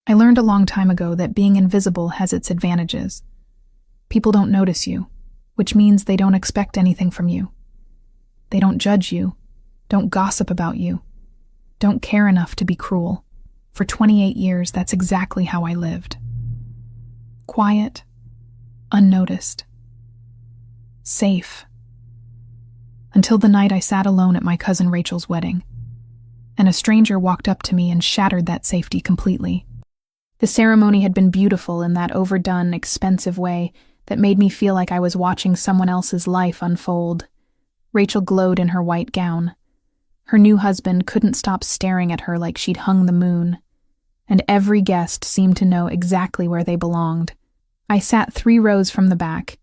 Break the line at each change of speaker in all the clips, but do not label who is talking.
I learned a long time ago that being invisible has its advantages. People don't notice you, which means they don't expect anything from you. They don't judge you, don't gossip about you, don't care enough to be cruel. For 28 years, that's exactly how I lived. Quiet, unnoticed, safe. Until the night I sat alone at my cousin Rachel's wedding, and a stranger walked up to me and shattered that safety completely. The ceremony had been beautiful in that overdone, expensive way that made me feel like I was watching someone else's life unfold. Rachel glowed in her white gown. Her new husband couldn't stop staring at her like she'd hung the moon, and every guest seemed to know exactly where they belonged. I sat 3 rows from the back,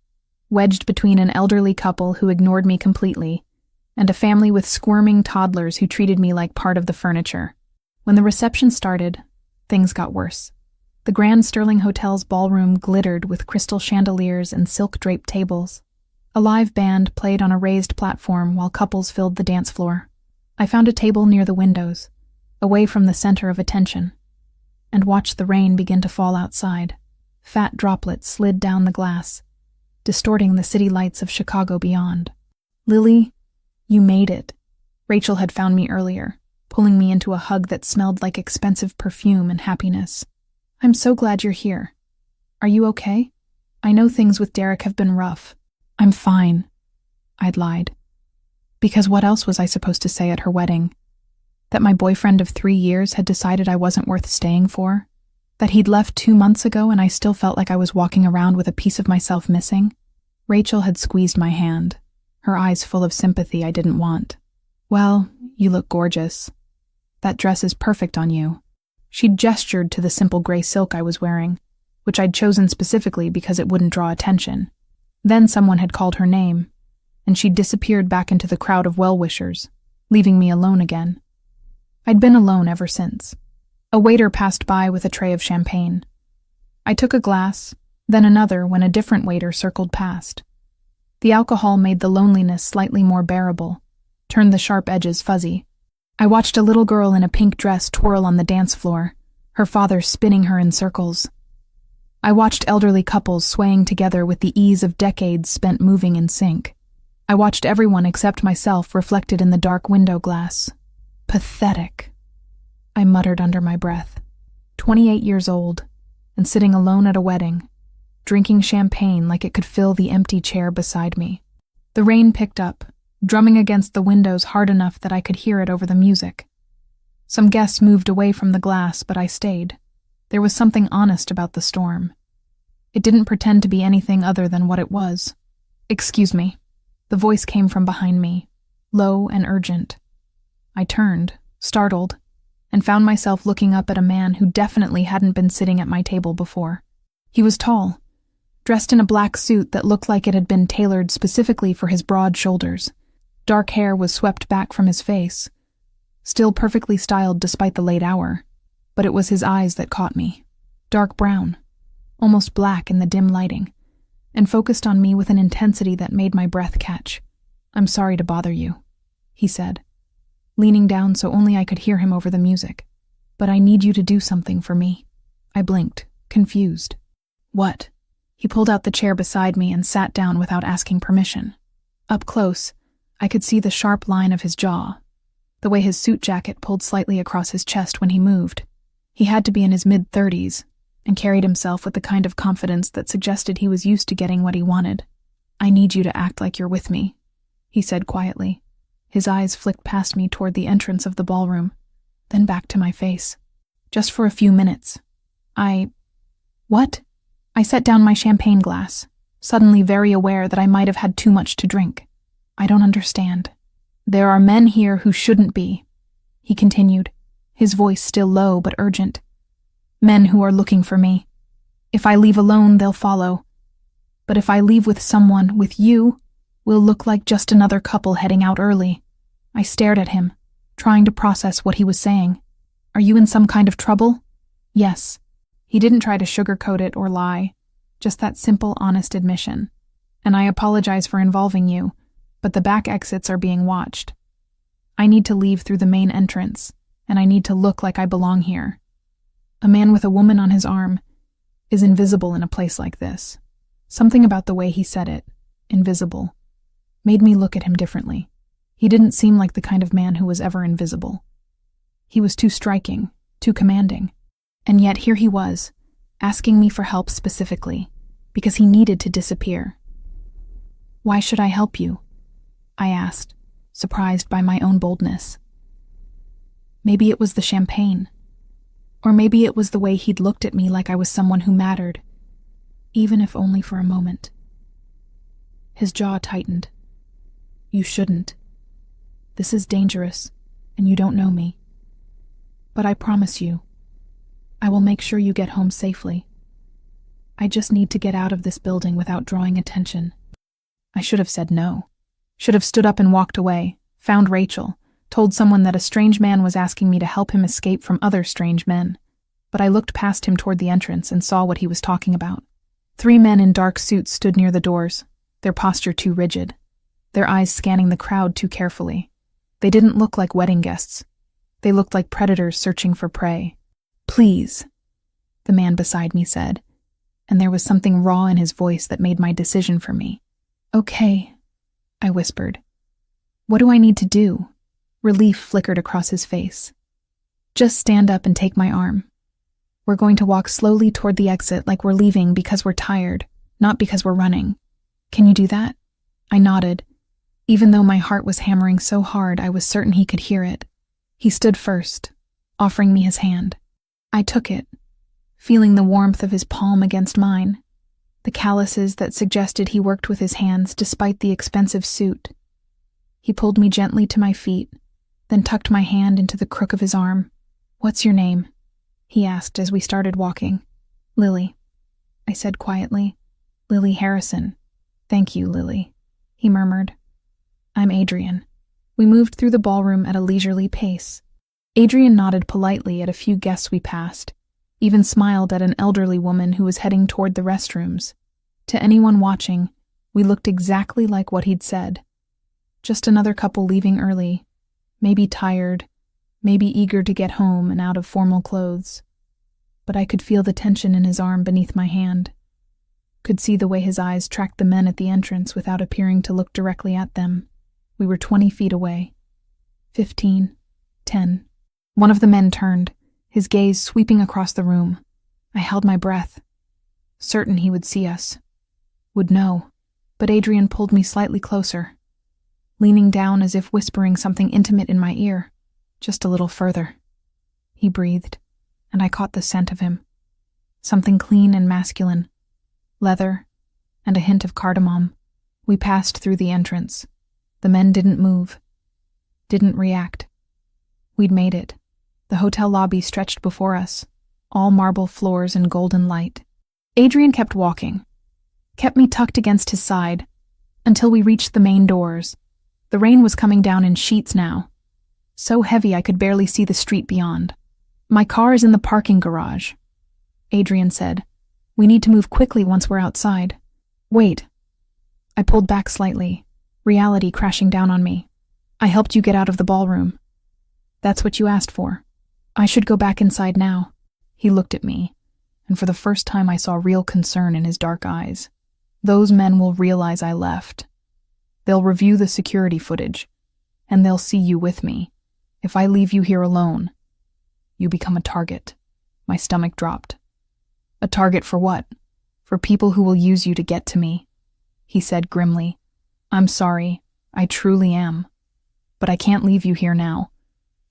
wedged between an elderly couple who ignored me completely, and a family with squirming toddlers who treated me like part of the furniture. When the reception started, things got worse. The Grand Sterling Hotel's ballroom glittered with crystal chandeliers and silk-draped tables. A live band played on a raised platform while couples filled the dance floor. I found a table near the windows, away from the center of attention, and watched the rain begin to fall outside. Fat droplets slid down the glass, distorting the city lights of Chicago beyond. "Lily, you made it." Rachel had found me earlier, pulling me into a hug that smelled like expensive perfume and happiness. "I'm so glad you're here. Are you okay? I know things with Derek have been rough." "I'm fine," I'd lied. Because what else was I supposed to say at her wedding? That my boyfriend of 3 years had decided I wasn't worth staying for? That he'd left 2 months ago and I still felt like I was walking around with a piece of myself missing? Rachel had squeezed my hand, her eyes full of sympathy I didn't want. "Well, you look gorgeous. That dress is perfect on you." She'd gestured to the simple gray silk I was wearing, which I'd chosen specifically because it wouldn't draw attention. Then someone had called her name, and she'd disappeared back into the crowd of well-wishers, leaving me alone again. I'd been alone ever since. A waiter passed by with a tray of champagne. I took a glass, then another when a different waiter circled past. The alcohol made the loneliness slightly more bearable, turned the sharp edges fuzzy. I watched a little girl in a pink dress twirl on the dance floor, her father spinning her in circles. I watched elderly couples swaying together with the ease of decades spent moving in sync. I watched everyone except myself reflected in the dark window glass. Pathetic, I muttered under my breath. 28 years old, and sitting alone at a wedding, drinking champagne like it could fill the empty chair beside me. The rain picked up, drumming against the windows hard enough that I could hear it over the music. Some guests moved away from the glass, but I stayed. There was something honest about the storm. It didn't pretend to be anything other than what it was. "Excuse me." The voice came from behind me, low and urgent. I turned, startled, and found myself looking up at a man who definitely hadn't been sitting at my table before. He was tall, dressed in a black suit that looked like it had been tailored specifically for his broad shoulders. Dark hair was swept back from his face, still perfectly styled despite the late hour, but it was his eyes that caught me. Dark brown, almost black in the dim lighting, and focused on me with an intensity that made my breath catch. "I'm sorry to bother you," he said, leaning down so only I could hear him over the music. "But I need you to do something for me." I blinked, confused. "What?" He pulled out the chair beside me and sat down without asking permission. Up close, I could see the sharp line of his jaw, the way his suit jacket pulled slightly across his chest when he moved. He had to be in his mid-30s, and carried himself with the kind of confidence that suggested he was used to getting what he wanted. "I need you to act like you're with me," he said quietly. His eyes flicked past me toward the entrance of the ballroom, then back to my face. "Just for a few minutes." What? I set down my champagne glass, suddenly very aware that I might have had too much to drink. "I don't understand." "There are men here who shouldn't be," he continued, his voice still low but urgent. "Men who are looking for me. If I leave alone, they'll follow. But if I leave with someone, with you, we'll look like just another couple heading out early." I stared at him, trying to process what he was saying. "Are you in some kind of trouble?" "Yes." He didn't try to sugarcoat it or lie, just that simple, honest admission. "And I apologize for involving you, but the back exits are being watched. I need to leave through the main entrance, and I need to look like I belong here." A man with a woman on his arm is invisible in a place like this. Something about the way he said it, invisible, made me look at him differently. He didn't seem like the kind of man who was ever invisible. He was too striking, too commanding. And yet here he was, asking me for help specifically, because he needed to disappear. "Why should I help you?" I asked, surprised by my own boldness. Maybe it was the champagne. Or maybe it was the way he'd looked at me like I was someone who mattered, even if only for a moment. His jaw tightened. "You shouldn't. This is dangerous, and you don't know me. But I promise you, I will make sure you get home safely. I just need to get out of this building without drawing attention." I should have said no. Should have stood up and walked away, found Rachel, told someone that a strange man was asking me to help him escape from other strange men. But I looked past him toward the entrance and saw what he was talking about. 3 men in dark suits stood near the doors, their posture too rigid, their eyes scanning the crowd too carefully. They didn't look like wedding guests. They looked like predators searching for prey. "Please," the man beside me said, and there was something raw in his voice that made my decision for me. "Okay," I whispered. "What do I need to do?" Relief flickered across his face. "Just stand up and take my arm. We're going to walk slowly toward the exit like we're leaving because we're tired, not because we're running. Can you do that?" I nodded. Even though my heart was hammering so hard, I was certain he could hear it. He stood first, offering me his hand. I took it, feeling the warmth of his palm against mine, the calluses that suggested he worked with his hands despite the expensive suit. He pulled me gently to my feet, then tucked my hand into the crook of his arm. "What's your name?" he asked as we started walking. "Lily," I said quietly. "Lily Harrison." "Thank you, Lily," he murmured. "I'm Adrian." We moved through the ballroom at a leisurely pace. Adrian nodded politely at a few guests we passed, even smiled at an elderly woman who was heading toward the restrooms. To anyone watching, we looked exactly like what he'd said. Just another couple leaving early, maybe tired, maybe eager to get home and out of formal clothes. But I could feel the tension in his arm beneath my hand. Could see the way his eyes tracked the men at the entrance without appearing to look directly at them. We were 20 feet away. 15. 10. One of the men turned, his gaze sweeping across the room. I held my breath, certain he would see us, would know, but Adrian pulled me slightly closer, leaning down as if whispering something intimate in my ear, just a little further. He breathed, and I caught the scent of him. Something clean and masculine, leather, and a hint of cardamom. We passed through the entrance. The men didn't move, didn't react. We'd made it. The hotel lobby stretched before us, all marble floors and golden light. Adrian kept walking, kept me tucked against his side, until we reached the main doors. The rain was coming down in sheets now, so heavy I could barely see the street beyond. "My car is in the parking garage," Adrian said. "We need to move quickly once we're outside." "Wait." I pulled back slightly, reality crashing down on me. "I helped you get out of the ballroom. That's what you asked for. I should go back inside now." He looked at me, and for the first time I saw real concern in his dark eyes. "Those men will realize I left. They'll review the security footage, and they'll see you with me. If I leave you here alone, you become a target." My stomach dropped. "A target for what?" "For people who will use you to get to me," he said grimly. "I'm sorry, I truly am. But I can't leave you here now.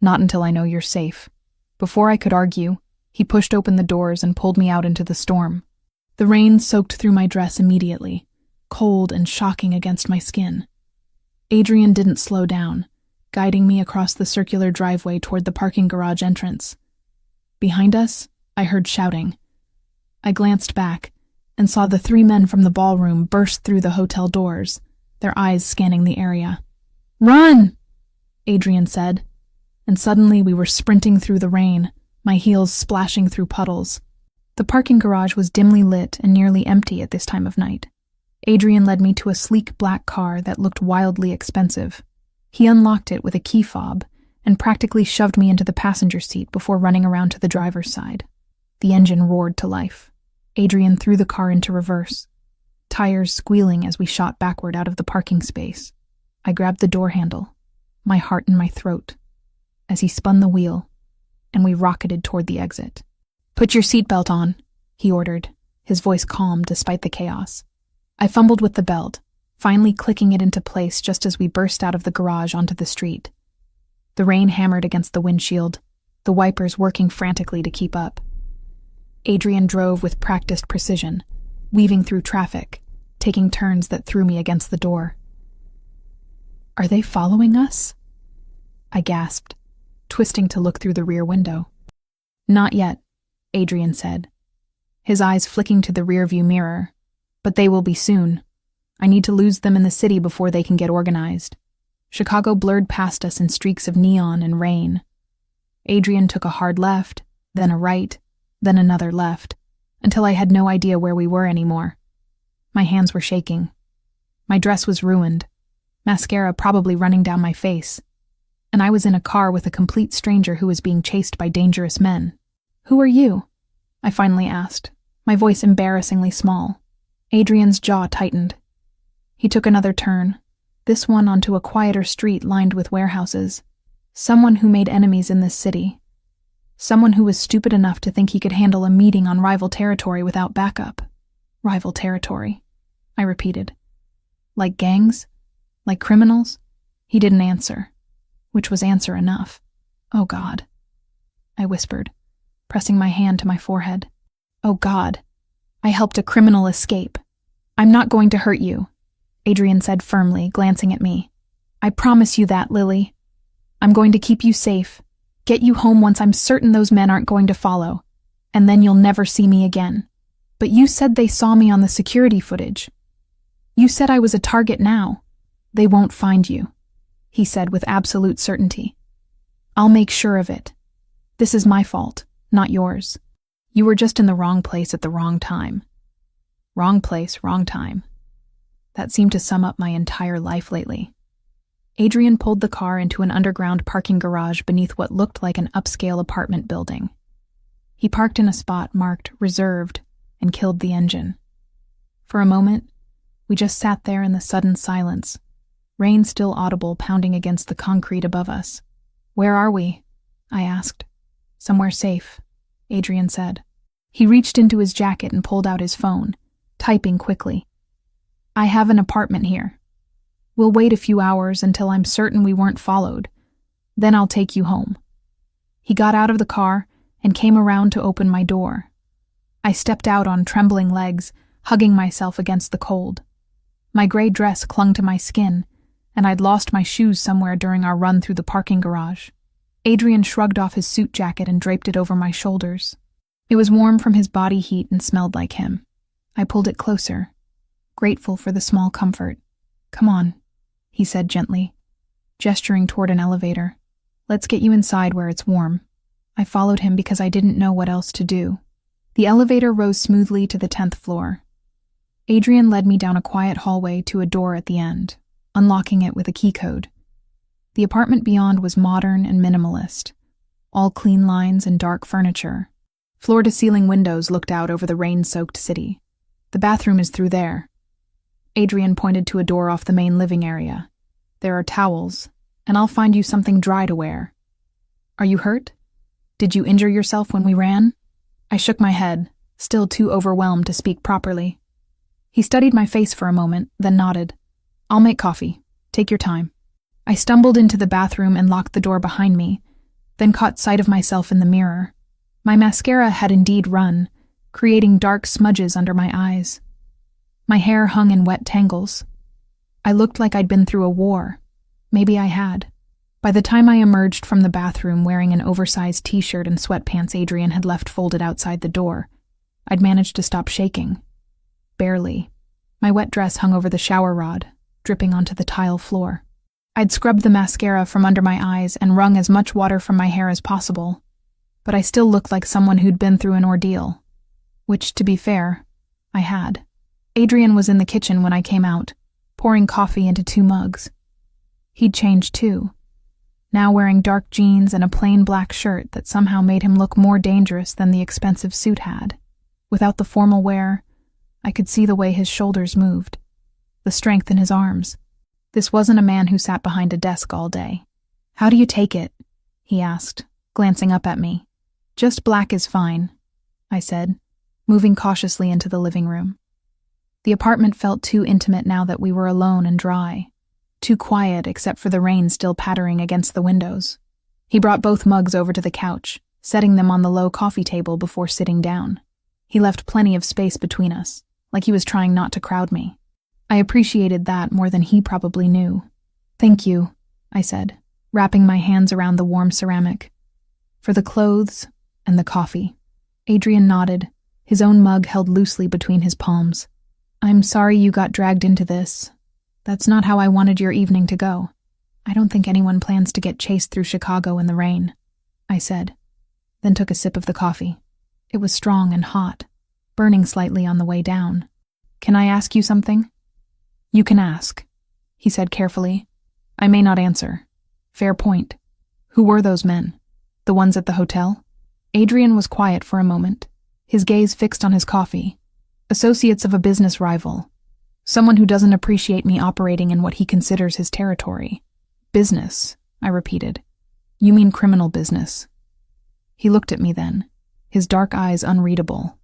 Not until I know you're safe." Before I could argue, he pushed open the doors and pulled me out into the storm. The rain soaked through my dress immediately, cold and shocking against my skin. Adrian didn't slow down, guiding me across the circular driveway toward the parking garage entrance. Behind us, I heard shouting. I glanced back and saw the 3 men from the ballroom burst through the hotel doors, their eyes scanning the area. "Run!" Adrian said, and suddenly we were sprinting through the rain, my heels splashing through puddles. The parking garage was dimly lit and nearly empty at this time of night. Adrian led me to a sleek black car that looked wildly expensive. He unlocked it with a key fob and practically shoved me into the passenger seat before running around to the driver's side. The engine roared to life. Adrian threw the car into reverse, tires squealing as we shot backward out of the parking space. I grabbed the door handle, my heart in my throat, as he spun the wheel, and we rocketed toward the exit. "Put your seatbelt on," he ordered, his voice calm despite the chaos. I fumbled with the belt, finally clicking it into place just as we burst out of the garage onto the street. The rain hammered against the windshield, the wipers working frantically to keep up. Adrian drove with practiced precision, weaving through traffic, taking turns that threw me against the door. "Are they following us?" I gasped, twisting to look through the rear window. "Not yet," Adrian said, his eyes flicking to the rearview mirror. "But they will be soon. I need to lose them in the city before they can get organized." Chicago blurred past us in streaks of neon and rain. Adrian took a hard left, then a right, then another left, until I had no idea where we were anymore. My hands were shaking. My dress was ruined, mascara probably running down my face, and I was in a car with a complete stranger who was being chased by dangerous men. "Who are you?" I finally asked, my voice embarrassingly small. Adrian's jaw tightened. He took another turn, this one onto a quieter street lined with warehouses. Someone who made enemies in this city. Someone who was stupid enough to think he could handle a meeting on rival territory without backup. Rival territory, I repeated. Like gangs? Like criminals? He didn't answer, which was answer enough. "Oh God," I whispered, pressing my hand to my forehead. "Oh God, I helped a criminal escape. I'm not going to hurt you," Adrian said firmly, glancing at me. "I promise you that, Lily. I'm going to keep you safe, get you home once I'm certain those men aren't going to follow, and then you'll never see me again. But you said they saw me on the security footage. You said I was a target now. They won't find you," he said with absolute certainty. "I'll make sure of it. This is my fault, not yours. You were just in the wrong place at the wrong time." Wrong place, wrong time. That seemed to sum up my entire life lately. Adrian pulled the car into an underground parking garage beneath what looked like an upscale apartment building. He parked in a spot marked "Reserved" and killed the engine. For a moment, we just sat there in the sudden silence, rain still audible pounding against the concrete above us. "Where are we?" I asked. "Somewhere safe," Adrian said. He reached into his jacket and pulled out his phone, typing quickly. "I have an apartment here. We'll wait a few hours until I'm certain we weren't followed. Then I'll take you home." He got out of the car and came around to open my door. I stepped out on trembling legs, hugging myself against the cold. My gray dress clung to my skin, and I'd lost my shoes somewhere during our run through the parking garage. Adrian shrugged off his suit jacket and draped it over my shoulders. It was warm from his body heat and smelled like him. I pulled it closer, grateful for the small comfort. "Come on," he said gently, gesturing toward an elevator. "Let's get you inside where it's warm." I followed him because I didn't know what else to do. The elevator rose smoothly to the 10th floor. Adrian led me down a quiet hallway to a door at the end, unlocking it with a key code. The apartment beyond was modern and minimalist, all clean lines and dark furniture. Floor-to-ceiling windows looked out over the rain-soaked city. "The bathroom is through there." Adrian pointed to a door off the main living area. "There are towels, and I'll find you something dry to wear." "Are you hurt? Did you injure yourself when we ran?" I shook my head, still too overwhelmed to speak properly. He studied my face for a moment, then nodded. "I'll make coffee. Take your time." I stumbled into the bathroom and locked the door behind me, then caught sight of myself in the mirror. My mascara had indeed run, creating dark smudges under my eyes. My hair hung in wet tangles. I looked like I'd been through a war. Maybe I had. By the time I emerged from the bathroom wearing an oversized t-shirt and sweatpants Adrian had left folded outside the door, I'd managed to stop shaking. Barely. My wet dress hung over the shower rod, dripping onto the tile floor. I'd scrubbed the mascara from under my eyes and wrung as much water from my hair as possible, but I still looked like someone who'd been through an ordeal. Which, to be fair, I had. Adrian was in the kitchen when I came out, pouring coffee into 2 mugs. He'd changed too. now wearing dark jeans and a plain black shirt that somehow made him look more dangerous than the expensive suit had. Without the formal wear, I could see the way his shoulders moved, the strength in his arms. This wasn't a man who sat behind a desk all day. "How do you take it?" he asked, glancing up at me. "Just black is fine," I said, moving cautiously into the living room. The apartment felt too intimate now that we were alone and dry, too quiet except for the rain still pattering against the windows. He brought both mugs over to the couch, setting them on the low coffee table before sitting down. He left plenty of space between us, like he was trying not to crowd me. I appreciated that more than he probably knew. "Thank you," I said, wrapping my hands around the warm ceramic. "For the clothes and the coffee." Adrian nodded, his own mug held loosely between his palms. "I'm sorry you got dragged into this. That's not how I wanted your evening to go. I don't think anyone plans to get chased through Chicago in the rain," I said, then took a sip of the coffee. It was strong and hot, burning slightly on the way down. "Can I ask you something?" "You can ask," he said carefully. "I may not answer." "Fair point. Who were those men? The ones at the hotel?" Adrian was quiet for a moment, his gaze fixed on his coffee. "Associates of a business rival. Someone who doesn't appreciate me operating in what he considers his territory." "Business," I repeated. "You mean criminal business." He looked at me then, his dark eyes unreadable.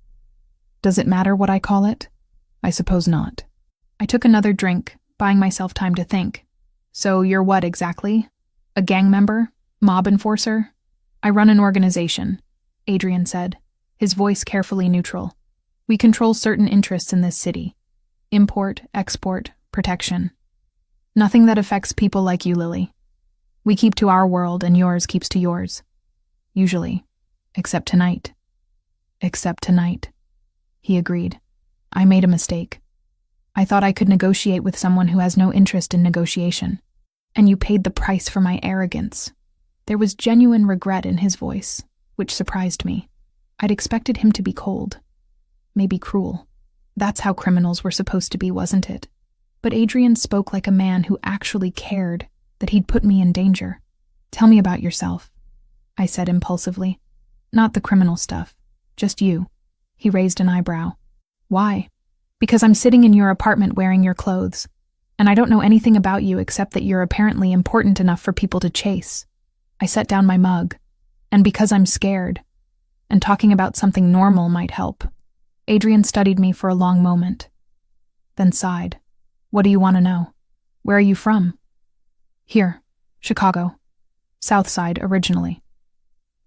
"Does it matter what I call it?" "I suppose not." I took another drink, buying myself time to think. "So you're what exactly? A gang member? Mob enforcer?" "I run an organization," Adrian said, his voice carefully neutral. "We control certain interests in this city. Import, export, protection. Nothing that affects people like you, Lily. We keep to our world and yours keeps to yours. Usually. Except tonight." "Except tonight," he agreed. "I made a mistake. I thought I could negotiate with someone who has no interest in negotiation. And you paid the price for my arrogance." There was genuine regret in his voice, which surprised me. I'd expected him to be cold. Maybe cruel. That's how criminals were supposed to be, wasn't it? But Adrian spoke like a man who actually cared that he'd put me in danger. "Tell me about yourself," I said impulsively. "Not the criminal stuff. Just you." He raised an eyebrow. "Why?" "Because I'm sitting in your apartment wearing your clothes, and I don't know anything about you except that you're apparently important enough for people to chase." I set down my mug. "And because I'm scared, and talking about something normal might help." Adrian studied me for a long moment, then sighed. "What do you want to know? Where are you from?" "Here, Chicago. South Side, originally.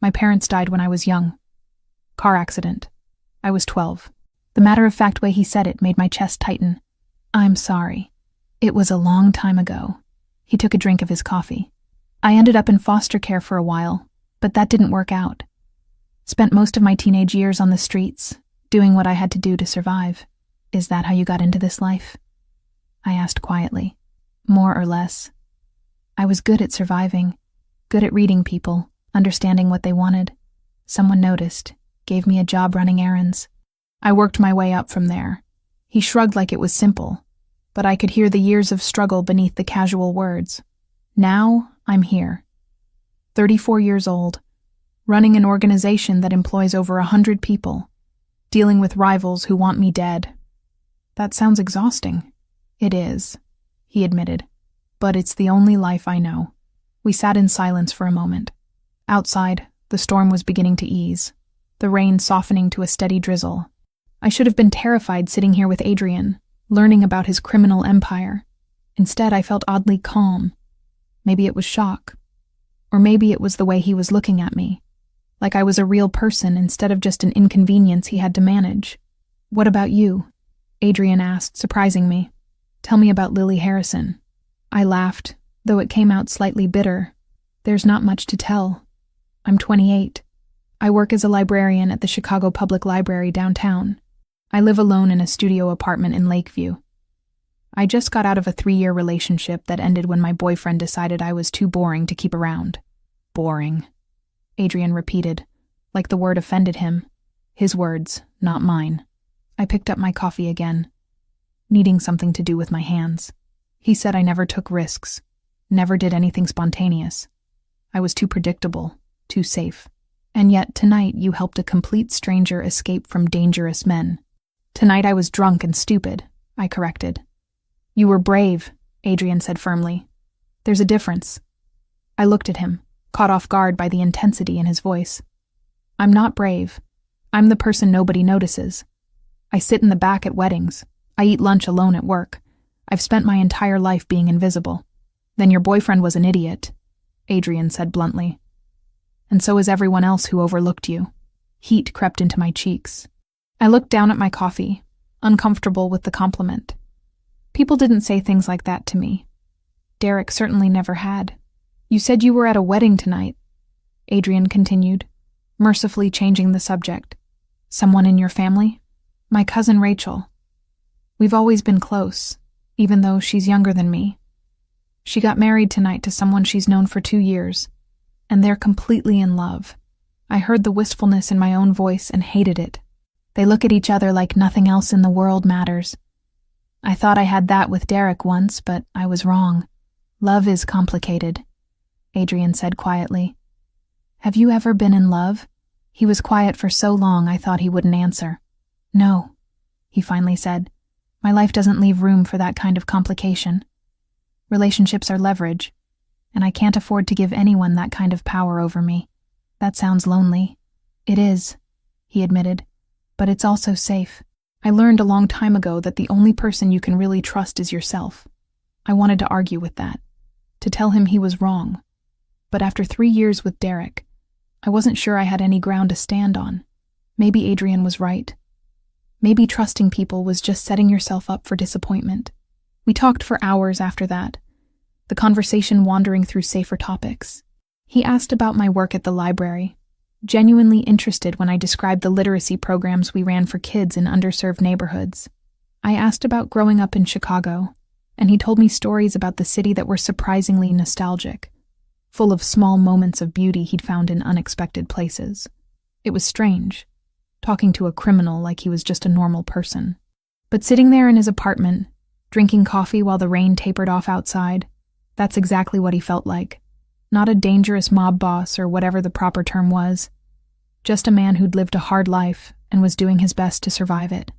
My parents died when I was young. Car accident. I was 12. The matter-of-fact way he said it made my chest tighten. "I'm sorry. It was a long time ago." He took a drink of his coffee. "I ended up in foster care for a while, but that didn't work out. Spent most of my teenage years on the streets, doing what I had to do to survive." "Is that how you got into this life?" I asked quietly. "More or less. I was good at surviving, good at reading people, understanding what they wanted. Someone noticed, gave me a job running errands. I worked my way up from there." He shrugged like it was simple, but I could hear the years of struggle beneath the casual words. "Now I'm here. 34 years old, running an organization that employs over 100 people, dealing with rivals who want me dead." "That sounds exhausting." "It is," he admitted, "but it's the only life I know." We sat in silence for a moment. Outside, the storm was beginning to ease, the rain softening to a steady drizzle. I should have been terrified sitting here with Adrian, learning about his criminal empire. Instead, I felt oddly calm. Maybe it was shock. Or maybe it was the way he was looking at me, like I was a real person instead of just an inconvenience he had to manage. "What about you?" Adrian asked, surprising me. "Tell me about Lily Harrison." I laughed, though it came out slightly bitter. "There's not much to tell. I'm 28. I work as a librarian at the Chicago Public Library downtown. I live alone in a studio apartment in Lakeview. I just got out of a 3-year relationship that ended when my boyfriend decided I was too boring to keep around." "Boring," Adrian repeated, like the word offended him. His words, not mine. I picked up my coffee again, needing something to do with my hands. He said I never took risks, never did anything spontaneous. I was too predictable, too safe. And yet, tonight you helped a complete stranger escape from dangerous men. Tonight I was drunk and stupid, I corrected. You were brave, Adrian said firmly. There's a difference. I looked at him, caught off guard by the intensity in his voice. I'm not brave. I'm the person nobody notices. I sit in the back at weddings. I eat lunch alone at work. I've spent my entire life being invisible. Then your boyfriend was an idiot, Adrian said bluntly. And so is everyone else who overlooked you. Heat crept into my cheeks. I looked down at my coffee, uncomfortable with the compliment. People didn't say things like that to me. Derek certainly never had. You said you were at a wedding tonight, Adrian continued, mercifully changing the subject. Someone in your family? My cousin Rachel. We've always been close, even though she's younger than me. She got married tonight to someone she's known for 2 years, and they're completely in love. I heard the wistfulness in my own voice and hated it. They look at each other like nothing else in the world matters. I thought I had that with Derek once, but I was wrong. Love is complicated, Adrian said quietly. Have you ever been in love? He was quiet for so long I thought he wouldn't answer. No, he finally said. My life doesn't leave room for that kind of complication. Relationships are leverage, and I can't afford to give anyone that kind of power over me. That sounds lonely. It is, he admitted, but it's also safe. I learned a long time ago that the only person you can really trust is yourself. I wanted to argue with that, to tell him he was wrong. But after 3 years with Derek, I wasn't sure I had any ground to stand on. Maybe Adrian was right. Maybe trusting people was just setting yourself up for disappointment. We talked for hours after that, the conversation wandering through safer topics. He asked about my work at the library, genuinely interested when I described the literacy programs we ran for kids in underserved neighborhoods. I asked about growing up in Chicago, and he told me stories about the city that were surprisingly nostalgic, full of small moments of beauty he'd found in unexpected places. It was strange, talking to a criminal like he was just a normal person. But sitting there in his apartment, drinking coffee while the rain tapered off outside, that's exactly what he felt like. Not a dangerous mob boss or whatever the proper term was. Just a man who'd lived a hard life and was doing his best to survive it.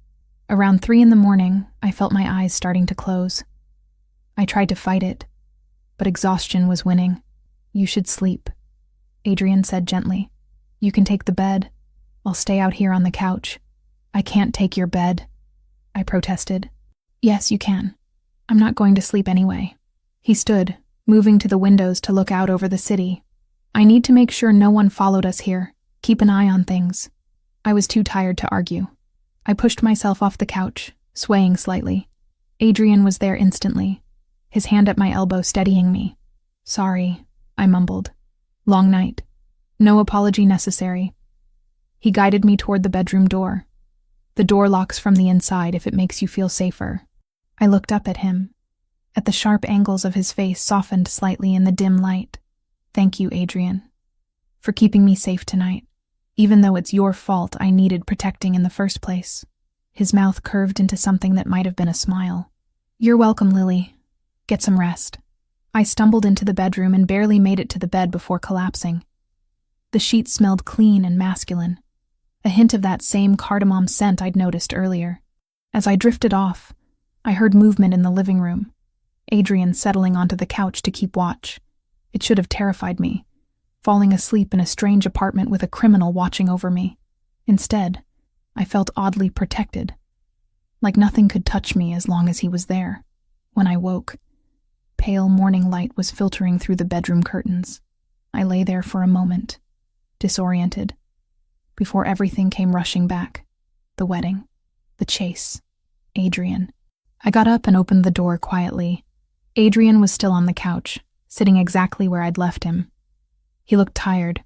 Around 3 a.m, I felt my eyes starting to close. I tried to fight it, but exhaustion was winning. You should sleep, Adrian said gently. You can take the bed. I'll stay out here on the couch. I can't take your bed, I protested. Yes, you can. I'm not going to sleep anyway. He stood, moving to the windows to look out over the city. I need to make sure no one followed us here. Keep an eye on things. I was too tired to argue. I pushed myself off the couch, swaying slightly. Adrian was there instantly, his hand at my elbow steadying me. Sorry, I mumbled. Long night. No apology necessary. He guided me toward the bedroom door. The door locks from the inside if it makes you feel safer. I looked up at him. At the sharp angles of his face softened slightly in the dim light. Thank you, Adrian, for keeping me safe tonight, even though it's your fault I needed protecting in the first place. His mouth curved into something that might have been a smile. You're welcome, Lily. Get some rest. I stumbled into the bedroom and barely made it to the bed before collapsing. The sheets smelled clean and masculine, a hint of that same cardamom scent I'd noticed earlier. As I drifted off, I heard movement in the living room. Adrian settling onto the couch to keep watch. It should have terrified me, falling asleep in a strange apartment with a criminal watching over me. Instead, I felt oddly protected, like nothing could touch me as long as he was there. When I woke, pale morning light was filtering through the bedroom curtains. I lay there for a moment, disoriented, before everything came rushing back. The wedding, the chase, Adrian. I got up and opened the door quietly. Adrian was still on the couch, sitting exactly where I'd left him. He looked tired,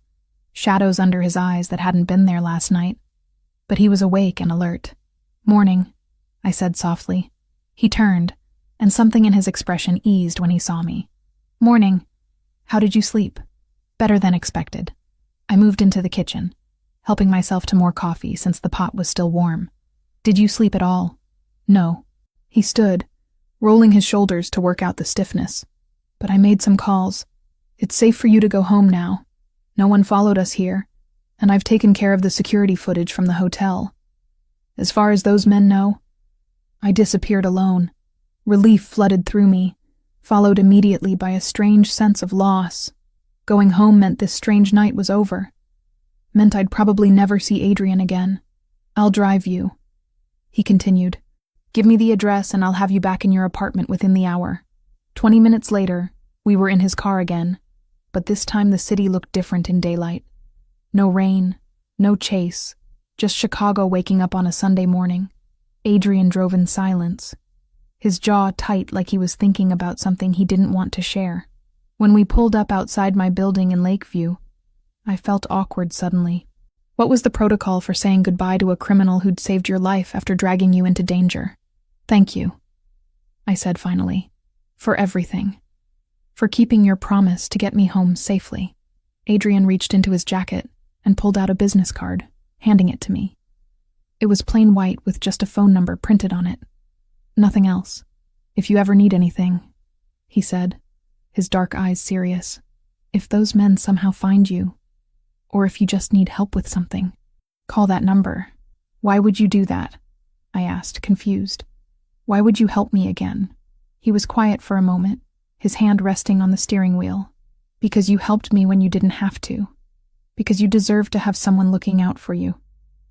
shadows under his eyes that hadn't been there last night. But he was awake and alert. Morning, I said softly. He turned, and something in his expression eased when he saw me. Morning. How did you sleep? Better than expected. I moved into the kitchen, helping myself to more coffee since the pot was still warm. Did you sleep at all? No. He stood, rolling his shoulders to work out the stiffness. But I made some calls. It's safe for you to go home now. No one followed us here, and I've taken care of the security footage from the hotel. As far as those men know, I disappeared alone. Relief flooded through me, followed immediately by a strange sense of loss. Going home meant this strange night was over. Meant I'd probably never see Adrian again. I'll drive you, he continued. Give me the address and I'll have you back in your apartment within the hour. 20 minutes later, we were in his car again, but this time the city looked different in daylight. No rain, no chase, just Chicago waking up on a Sunday morning. Adrian drove in silence, his jaw tight like he was thinking about something he didn't want to share. When we pulled up outside my building in Lakeview, I felt awkward suddenly. What was the protocol for saying goodbye to a criminal who'd saved your life after dragging you into danger? Thank you, I said finally, for everything. For keeping your promise to get me home safely. Adrian reached into his jacket and pulled out a business card, handing it to me. It was plain white with just a phone number printed on it. Nothing else. If you ever need anything, he said, his dark eyes serious. If those men somehow find you, or if you just need help with something, call that number. Why would you do that? I asked, confused. Why would you help me again? He was quiet for a moment, his hand resting on the steering wheel. Because you helped me when you didn't have to. Because you deserve to have someone looking out for you,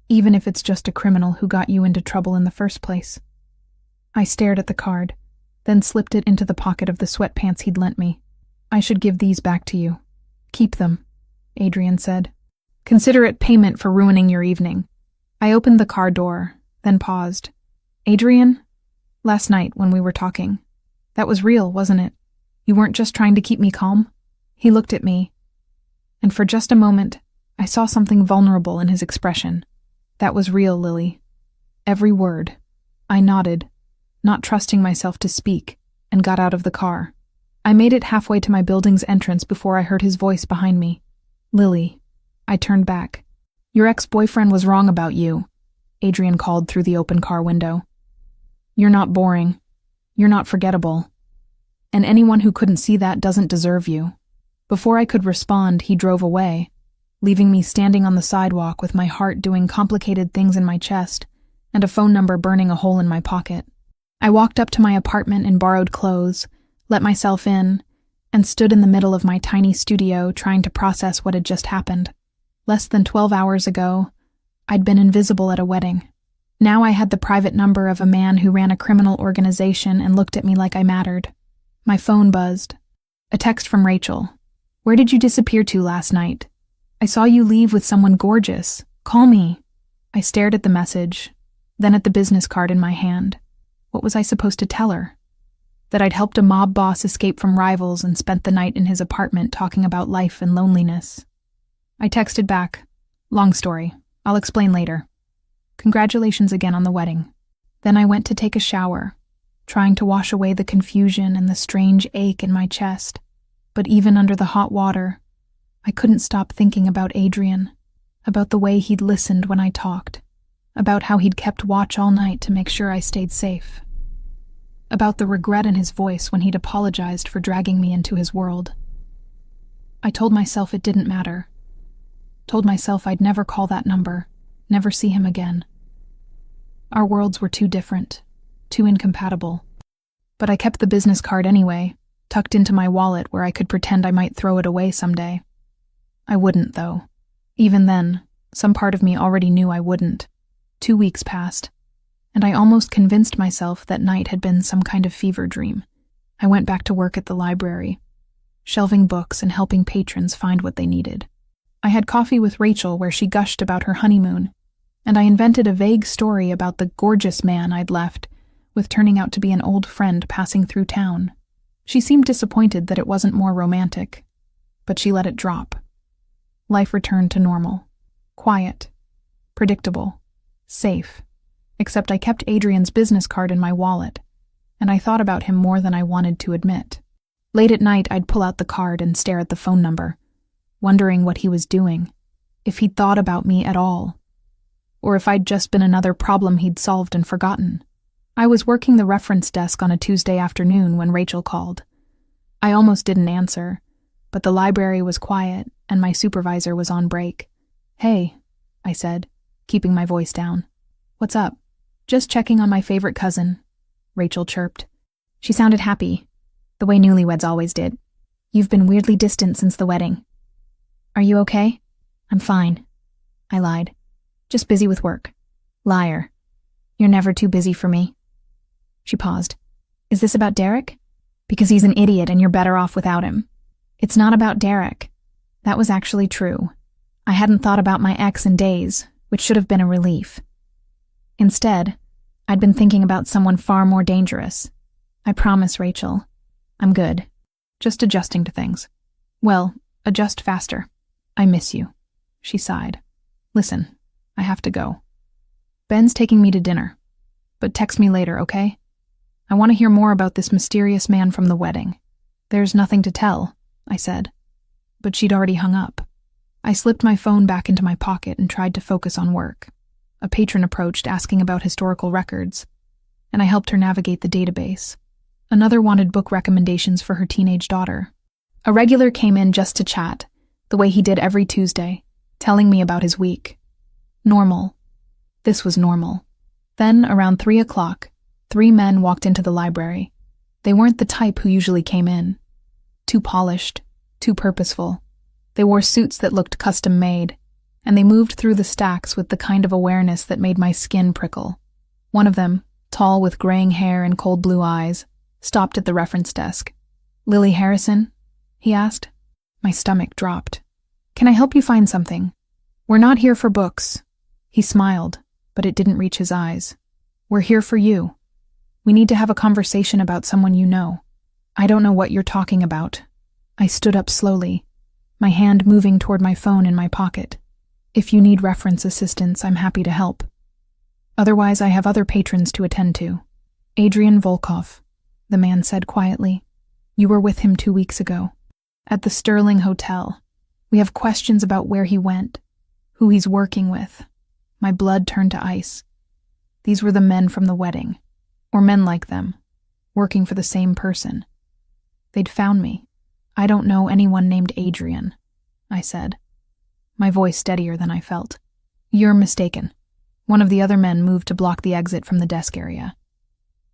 even if it's just a criminal who got you into trouble in the first place. I stared at the card, then slipped it into the pocket of the sweatpants he'd lent me. I should give these back to you. Keep them, Adrian said. Consider it payment for ruining your evening. I opened the car door, then paused. Adrian? Last night when we were talking. That was real, wasn't it? You weren't just trying to keep me calm? He looked at me, and for just a moment, I saw something vulnerable in his expression. That was real, Lily. Every word. I nodded, not trusting myself to speak, and got out of the car. I made it halfway to my building's entrance before I heard his voice behind me. Lily. I turned back. Your ex-boyfriend was wrong about you, Adrian called through the open car window. You're not boring. You're not forgettable. And anyone who couldn't see that doesn't deserve you. Before I could respond, he drove away, leaving me standing on the sidewalk with my heart doing complicated things in my chest and a phone number burning a hole in my pocket. I walked up to my apartment in borrowed clothes, let myself in, and stood in the middle of my tiny studio trying to process what had just happened. Less than 12 hours ago, I'd been invisible at a wedding. Now I had the private number of a man who ran a criminal organization and looked at me like I mattered. My phone buzzed. A text from Rachel. Where did you disappear to last night? I saw you leave with someone gorgeous. Call me. I stared at the message, then at the business card in my hand. What was I supposed to tell her? That I'd helped a mob boss escape from rivals and spent the night in his apartment talking about life and loneliness. I texted back. Long story. I'll explain later. Congratulations again on the wedding. Then I went to take a shower, trying to wash away the confusion and the strange ache in my chest. But even under the hot water, I couldn't stop thinking about Adrian, about the way he'd listened when I talked, about how he'd kept watch all night to make sure I stayed safe, about the regret in his voice when he'd apologized for dragging me into his world. I told myself it didn't matter, told myself I'd never call that number, never see him again. Our worlds were too different, too incompatible. But I kept the business card anyway, tucked into my wallet where I could pretend I might throw it away someday. I wouldn't, though. Even then, some part of me already knew I wouldn't. 2 weeks passed, and I almost convinced myself that night had been some kind of fever dream. I went back to work at the library, shelving books and helping patrons find what they needed. I had coffee with Rachel where she gushed about her honeymoon, and I invented a vague story about the gorgeous man I'd left, with turning out to be an old friend passing through town. She seemed disappointed that it wasn't more romantic, but she let it drop. Life returned to normal. Quiet. Predictable. Safe. Except I kept Adrian's business card in my wallet, and I thought about him more than I wanted to admit. Late at night, I'd pull out the card and stare at the phone number, wondering what he was doing, if he'd thought about me at all, or if I'd just been another problem he'd solved and forgotten. I was working the reference desk on a Tuesday afternoon when Rachel called. I almost didn't answer, but the library was quiet and my supervisor was on break. "Hey," I said, keeping my voice down. "What's up?" "Just checking on my favorite cousin," Rachel chirped. She sounded happy, the way newlyweds always did. "You've been weirdly distant since the wedding. Are you okay?" "I'm fine," I lied. "Just busy with work." "Liar. You're never too busy for me." She paused. "Is this about Derek?" "Because he's an idiot and you're better off without him." "It's not about Derek." That was actually true. I hadn't thought about my ex in days, which should have been a relief. Instead, I'd been thinking about someone far more dangerous. "I promise, Rachel. I'm good. Just adjusting to things." "Well, adjust faster." "I miss you," she sighed. "Listen, I have to go. Ben's taking me to dinner. But text me later, okay? I want to hear more about this mysterious man from the wedding." "There's nothing to tell," I said. But she'd already hung up. I slipped my phone back into my pocket and tried to focus on work. A patron approached asking about historical records, and I helped her navigate the database. Another wanted book recommendations for her teenage daughter. A regular came in just to chat, the way he did every Tuesday, telling me about his week. Normal. This was normal. Then, around 3 o'clock, 3 men walked into the library. They weren't the type who usually came in. Too polished, too purposeful. They wore suits that looked custom-made, and they moved through the stacks with the kind of awareness that made my skin prickle. One of them, tall with graying hair and cold blue eyes, stopped at the reference desk. "Lily Harrison?" he asked. My stomach dropped. "Can I help you find something?" "We're not here for books." He smiled, but it didn't reach his eyes. "We're here for you. We need to have a conversation about someone you know." "I don't know what you're talking about." I stood up slowly, my hand moving toward my phone in my pocket. "If you need reference assistance, I'm happy to help. Otherwise, I have other patrons to attend to." "Adrian Volkov," the man said quietly. "You were with him 2 weeks ago. At the Sterling Hotel. We have questions about where he went, who he's working with." My blood turned to ice. These were the men from the wedding, or men like them, working for the same person. They'd found me. "I don't know anyone named Adrian," I said, my voice steadier than I felt. "You're mistaken." One of the other men moved to block the exit from the desk area.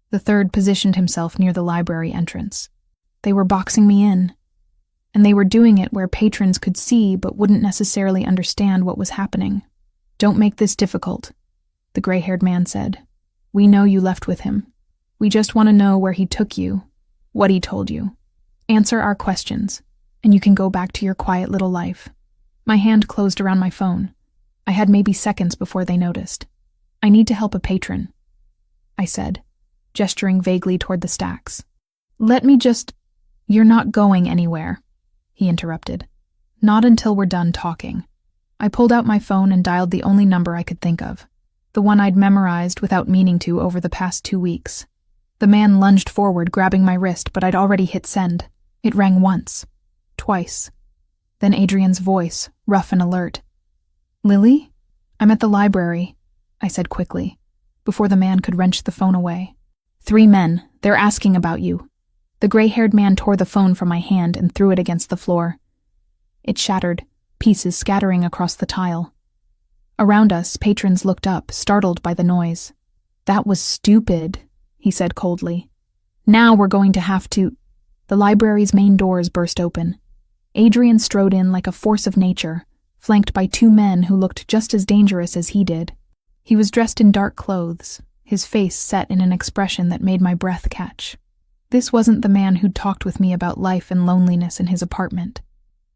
The third positioned himself near the library entrance. They were boxing me in, and they were doing it where patrons could see but wouldn't necessarily understand what was happening. "Don't make this difficult," the gray-haired man said. "We know you left with him. We just want to know where he took you, what he told you. Answer our questions, and you can go back to your quiet little life." My hand closed around my phone. I had maybe seconds before they noticed. "I need to help a patron," I said, gesturing vaguely toward the stacks. "Let me just—" "You're not going anywhere," he interrupted. "Not until we're done talking." I pulled out my phone and dialed the only number I could think of, the one I'd memorized without meaning to over the past 2 weeks. The man lunged forward, grabbing my wrist, but I'd already hit send. It rang once, twice. Then Adrian's voice, rough and alert. "Lily? I'm at the library," I said quickly, before the man could wrench the phone away. "3 men. They're asking about you." The gray-haired man tore the phone from my hand and threw it against the floor. It shattered, pieces scattering across the tile. Around us, patrons looked up, startled by the noise. "That was stupid," he said coldly. "Now we're going to have to—" The library's main doors burst open. Adrian strode in like a force of nature, flanked by 2 men who looked just as dangerous as he did. He was dressed in dark clothes, his face set in an expression that made my breath catch. This wasn't the man who'd talked with me about life and loneliness in his apartment.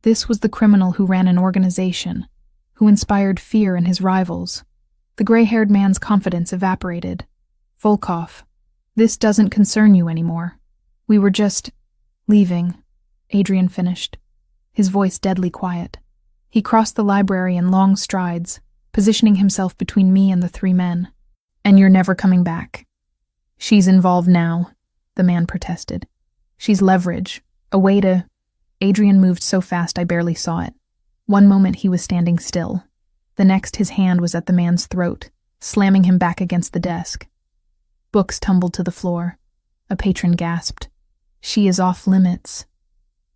This was the criminal who ran an organization, who inspired fear in his rivals. The gray-haired man's confidence evaporated. "Volkov, this doesn't concern you anymore. We were just leaving," Adrian finished, his voice deadly quiet. He crossed the library in long strides, positioning himself between me and the 3 men. "And you're never coming back." "She's involved now," the man protested. "She's leverage, a way to—" Adrian moved so fast I barely saw it. One moment he was standing still. The next his hand was at the man's throat, slamming him back against the desk. Books tumbled to the floor. A patron gasped. "She is off limits,"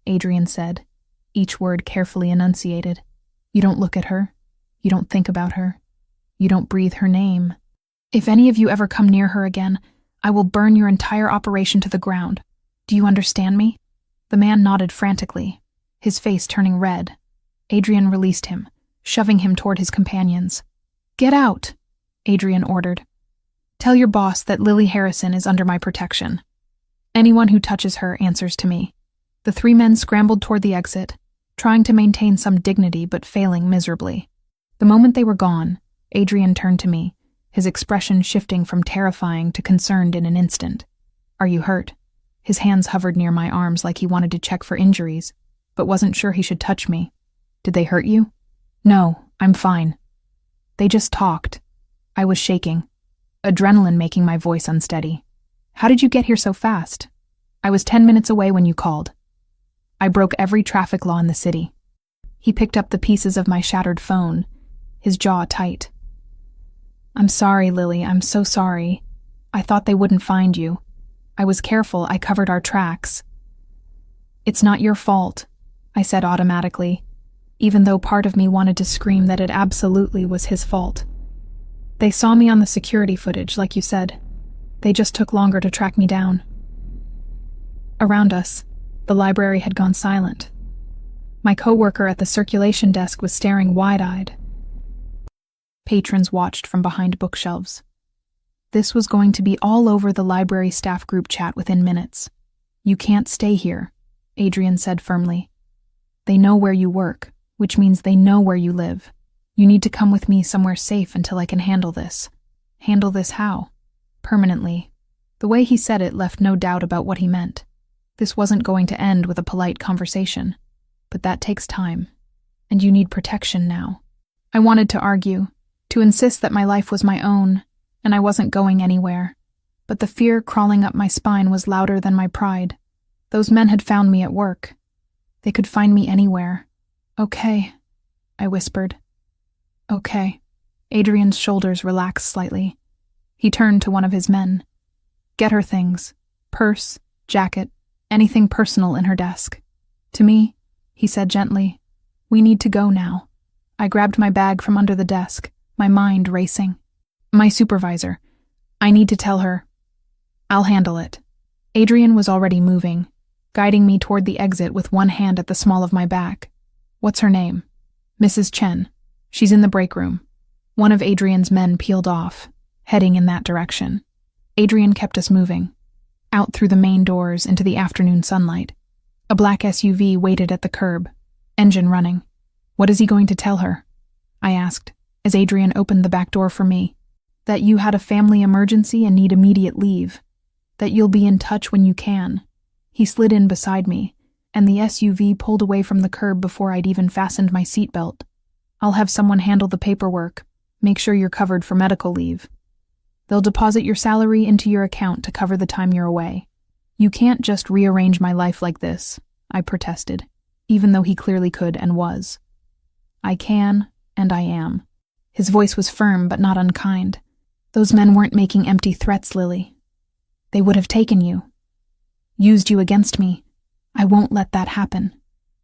Adrian said, each word carefully enunciated. You don't look at her. You don't think about her. You don't breathe her name. If any of you ever come near her again, I will burn your entire operation to the ground. Do you understand me? The man nodded frantically, his face turning red. Adrian released him, shoving him toward his companions. Get out, Adrian ordered. Tell your boss that Lily Harrison is under my protection. Anyone who touches her answers to me. The three men scrambled toward the exit, trying to maintain some dignity but failing miserably. The moment they were gone, Adrian turned to me, his expression shifting from terrifying to concerned in an instant. Are you hurt? His hands hovered near my arms like he wanted to check for injuries, but wasn't sure he should touch me. Did they hurt you? No, I'm fine. They just talked. I was shaking, adrenaline making my voice unsteady. How did you get here so fast? I was 10 minutes away when you called. I broke every traffic law in the city. He picked up the pieces of my shattered phone, his jaw tight. I'm sorry, Lily, I'm so sorry. I thought they wouldn't find you. I was careful, I covered our tracks. It's not your fault, I said automatically, even though part of me wanted to scream that it absolutely was his fault. They saw me on the security footage, like you said. They just took longer to track me down. Around us, the library had gone silent. My coworker at the circulation desk was staring wide-eyed. Patrons watched from behind bookshelves. This was going to be all over the library staff group chat within minutes. You can't stay here, Adrian said firmly. They know where you work, which means they know where you live. You need to come with me somewhere safe until I can handle this. Handle this how? Permanently. The way he said it left no doubt about what he meant. This wasn't going to end with a polite conversation. But that takes time. And you need protection now. I wanted to argue, to insist that my life was my own, and I wasn't going anywhere. But the fear crawling up my spine was louder than my pride. Those men had found me at work. They could find me anywhere. Okay, I whispered. Okay. Adrian's shoulders relaxed slightly. He turned to one of his men. Get her things. Purse, jacket, anything personal in her desk. To me, he said gently, we need to go now. I grabbed my bag from under the desk, my mind racing. My supervisor. I need to tell her. I'll handle it. Adrian was already moving, guiding me toward the exit with one hand at the small of my back. What's her name? Mrs. Chen. She's in the break room. One of Adrian's men peeled off, heading in that direction. Adrian kept us moving, out through the main doors into the afternoon sunlight. A black SUV waited at the curb, engine running. What is he going to tell her? I asked, as Adrian opened the back door for me. That you had a family emergency and need immediate leave. That you'll be in touch when you can. He slid in beside me, and the SUV pulled away from the curb before I'd even fastened my seatbelt. I'll have someone handle the paperwork. Make sure you're covered for medical leave. They'll deposit your salary into your account to cover the time you're away. You can't just rearrange my life like this, I protested, even though he clearly could and was. I can, and I am. His voice was firm but not unkind. Those men weren't making empty threats, Lily. They would have taken you. Used you against me. I won't let that happen.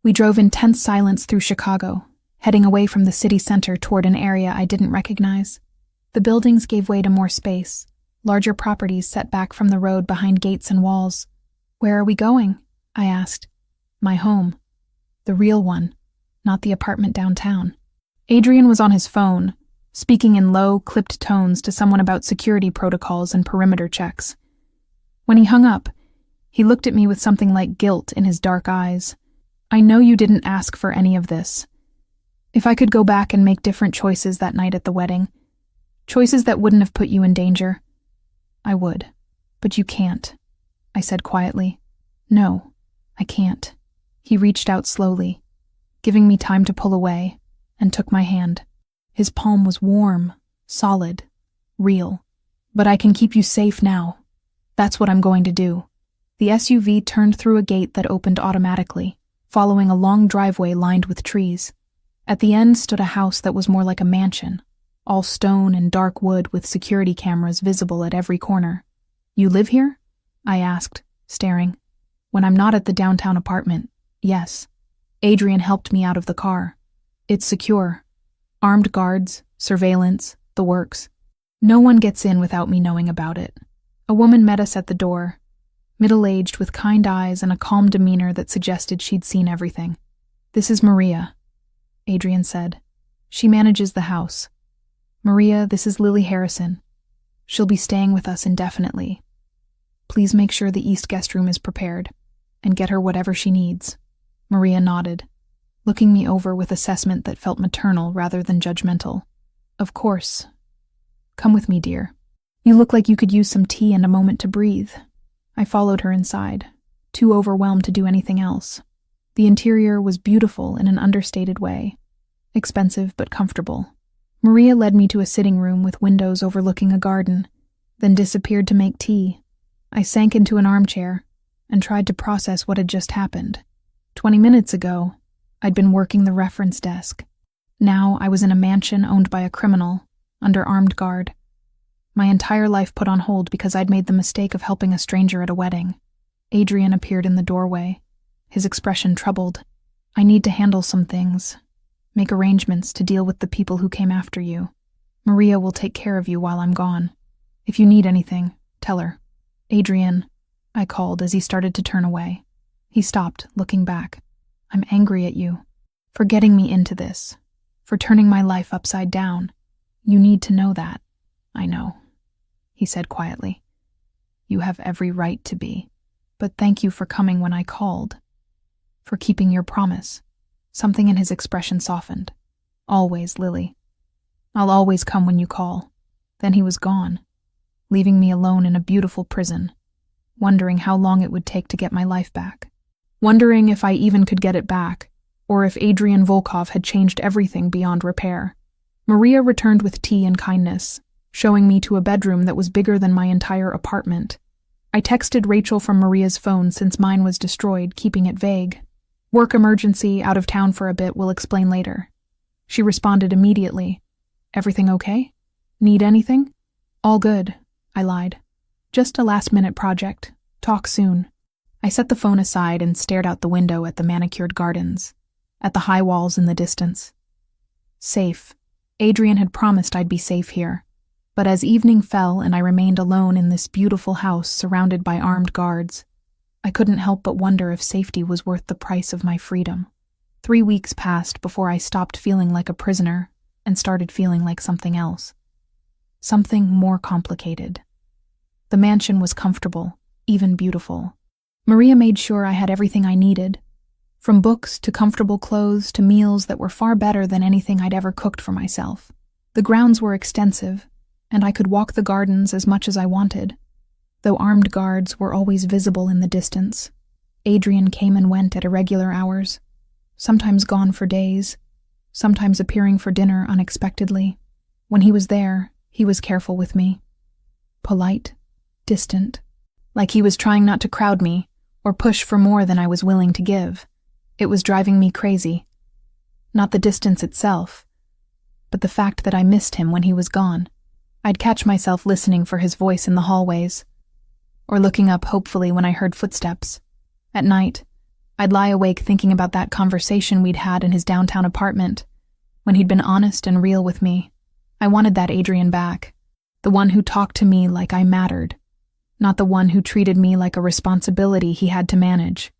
We drove in tense silence through Chicago, heading away from the city center toward an area I didn't recognize. The buildings gave way to more space, larger properties set back from the road behind gates and walls. Where are we going? I asked. My home. The real one, not the apartment downtown. Adrian was on his phone, speaking in low, clipped tones to someone about security protocols and perimeter checks. When he hung up, he looked at me with something like guilt in his dark eyes. I know you didn't ask for any of this. If I could go back and make different choices that night at the wedding, choices that wouldn't have put you in danger, I would. But you can't, I said quietly. No, I can't. He reached out slowly, giving me time to pull away, and took my hand. His palm was warm, solid, real. But I can keep you safe now. That's what I'm going to do. The SUV turned through a gate that opened automatically, following a long driveway lined with trees. At the end stood a house that was more like a mansion, all stone and dark wood with security cameras visible at every corner. You live here? I asked, staring. When I'm not at the downtown apartment, yes. Adrian helped me out of the car. It's secure. Armed guards, surveillance, the works. No one gets in without me knowing about it. A woman met us at the door, middle-aged with kind eyes and a calm demeanor that suggested she'd seen everything. "This is Maria," Adrian said. "She manages the house. Maria, this is Lily Harrison. She'll be staying with us indefinitely. Please make sure the East guest room is prepared, and get her whatever she needs." Maria nodded, looking me over with assessment that felt maternal rather than judgmental. "Of course. Come with me, dear. You look like you could use some tea and a moment to breathe." I followed her inside, too overwhelmed to do anything else. The interior was beautiful in an understated way, expensive but comfortable. Maria led me to a sitting room with windows overlooking a garden, then disappeared to make tea. I sank into an armchair and tried to process what had just happened. 20 minutes ago, I'd been working the reference desk. Now I was in a mansion owned by a criminal, under armed guard. My entire life put on hold because I'd made the mistake of helping a stranger at a wedding. Adrian appeared in the doorway, his expression troubled. "I need to handle some things. Make arrangements to deal with the people who came after you. Maria will take care of you while I'm gone. If you need anything, tell her." "Adrian," I called as he started to turn away. He stopped, looking back. "I'm angry at you. For getting me into this. For turning my life upside down. You need to know that." "I know," he said quietly. "You have every right to be. But thank you for coming when I called. For keeping your promise." Something in his expression softened. "Always, Lily. I'll always come when you call." Then he was gone, leaving me alone in a beautiful prison, wondering how long it would take to get my life back. Wondering if I even could get it back, or if Adrian Volkov had changed everything beyond repair. Maria returned with tea and kindness, showing me to a bedroom that was bigger than my entire apartment. I texted Rachel from Maria's phone since mine was destroyed, keeping it vague. "Work emergency, out of town for a bit, we'll explain later." She responded immediately. "Everything okay? Need anything?" "All good," I lied. "Just a last-minute project. Talk soon." I set the phone aside and stared out the window at the manicured gardens, at the high walls in the distance. Safe. Adrian had promised I'd be safe here. But as evening fell and I remained alone in this beautiful house surrounded by armed guards, I couldn't help but wonder if safety was worth the price of my freedom. 3 weeks passed before I stopped feeling like a prisoner and started feeling like something else. Something more complicated. The mansion was comfortable, even beautiful. Maria made sure I had everything I needed, from books to comfortable clothes to meals that were far better than anything I'd ever cooked for myself. The grounds were extensive, and I could walk the gardens as much as I wanted, though armed guards were always visible in the distance. Adrian came and went at irregular hours, sometimes gone for days, sometimes appearing for dinner unexpectedly. When he was there, he was careful with me. Polite, distant, like he was trying not to crowd me or push for more than I was willing to give. It was driving me crazy. Not the distance itself, but the fact that I missed him when he was gone. I'd catch myself listening for his voice in the hallways, or looking up hopefully when I heard footsteps. At night, I'd lie awake thinking about that conversation we'd had in his downtown apartment, when he'd been honest and real with me. I wanted that Adrian back, the one who talked to me like I mattered, not the one who treated me like a responsibility he had to manage.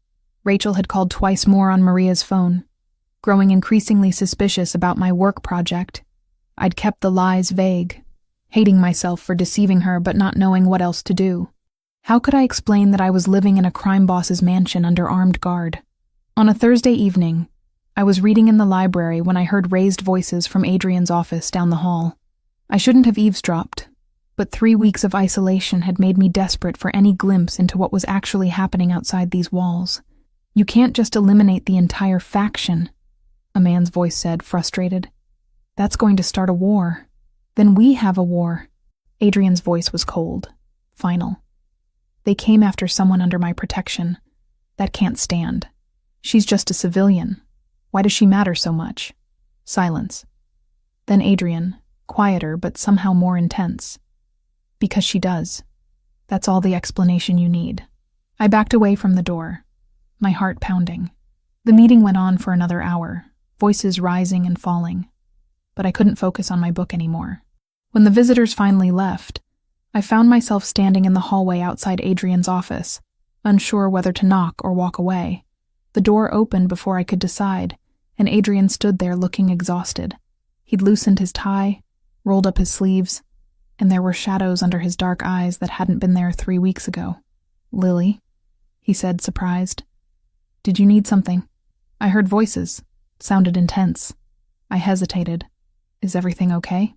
Rachel had called twice more on Maria's phone, growing increasingly suspicious about my work project. I'd kept the lies vague, hating myself for deceiving her but not knowing what else to do. How could I explain that I was living in a crime boss's mansion under armed guard? On a Thursday evening, I was reading in the library when I heard raised voices from Adrian's office down the hall. I shouldn't have eavesdropped, but 3 weeks of isolation had made me desperate for any glimpse into what was actually happening outside these walls. "You can't just eliminate the entire faction," a man's voice said, frustrated. "That's going to start a war. Then we have a war." Adrian's voice was cold, final. "They came after someone under my protection. That can't stand. She's just a civilian. Why does she matter so much?" Silence. Then Adrian, quieter but somehow more intense. "Because she does. That's all the explanation you need." I backed away from the door, my heart pounding. The meeting went on for another hour, voices rising and falling, but I couldn't focus on my book anymore. When the visitors finally left, I found myself standing in the hallway outside Adrian's office, unsure whether to knock or walk away. The door opened before I could decide, and Adrian stood there looking exhausted. He'd loosened his tie, rolled up his sleeves, and there were shadows under his dark eyes that hadn't been there 3 weeks ago. "Lily," he said, surprised. "Did you need something?" I heard voices. Sounded intense. I hesitated. "Is everything okay?"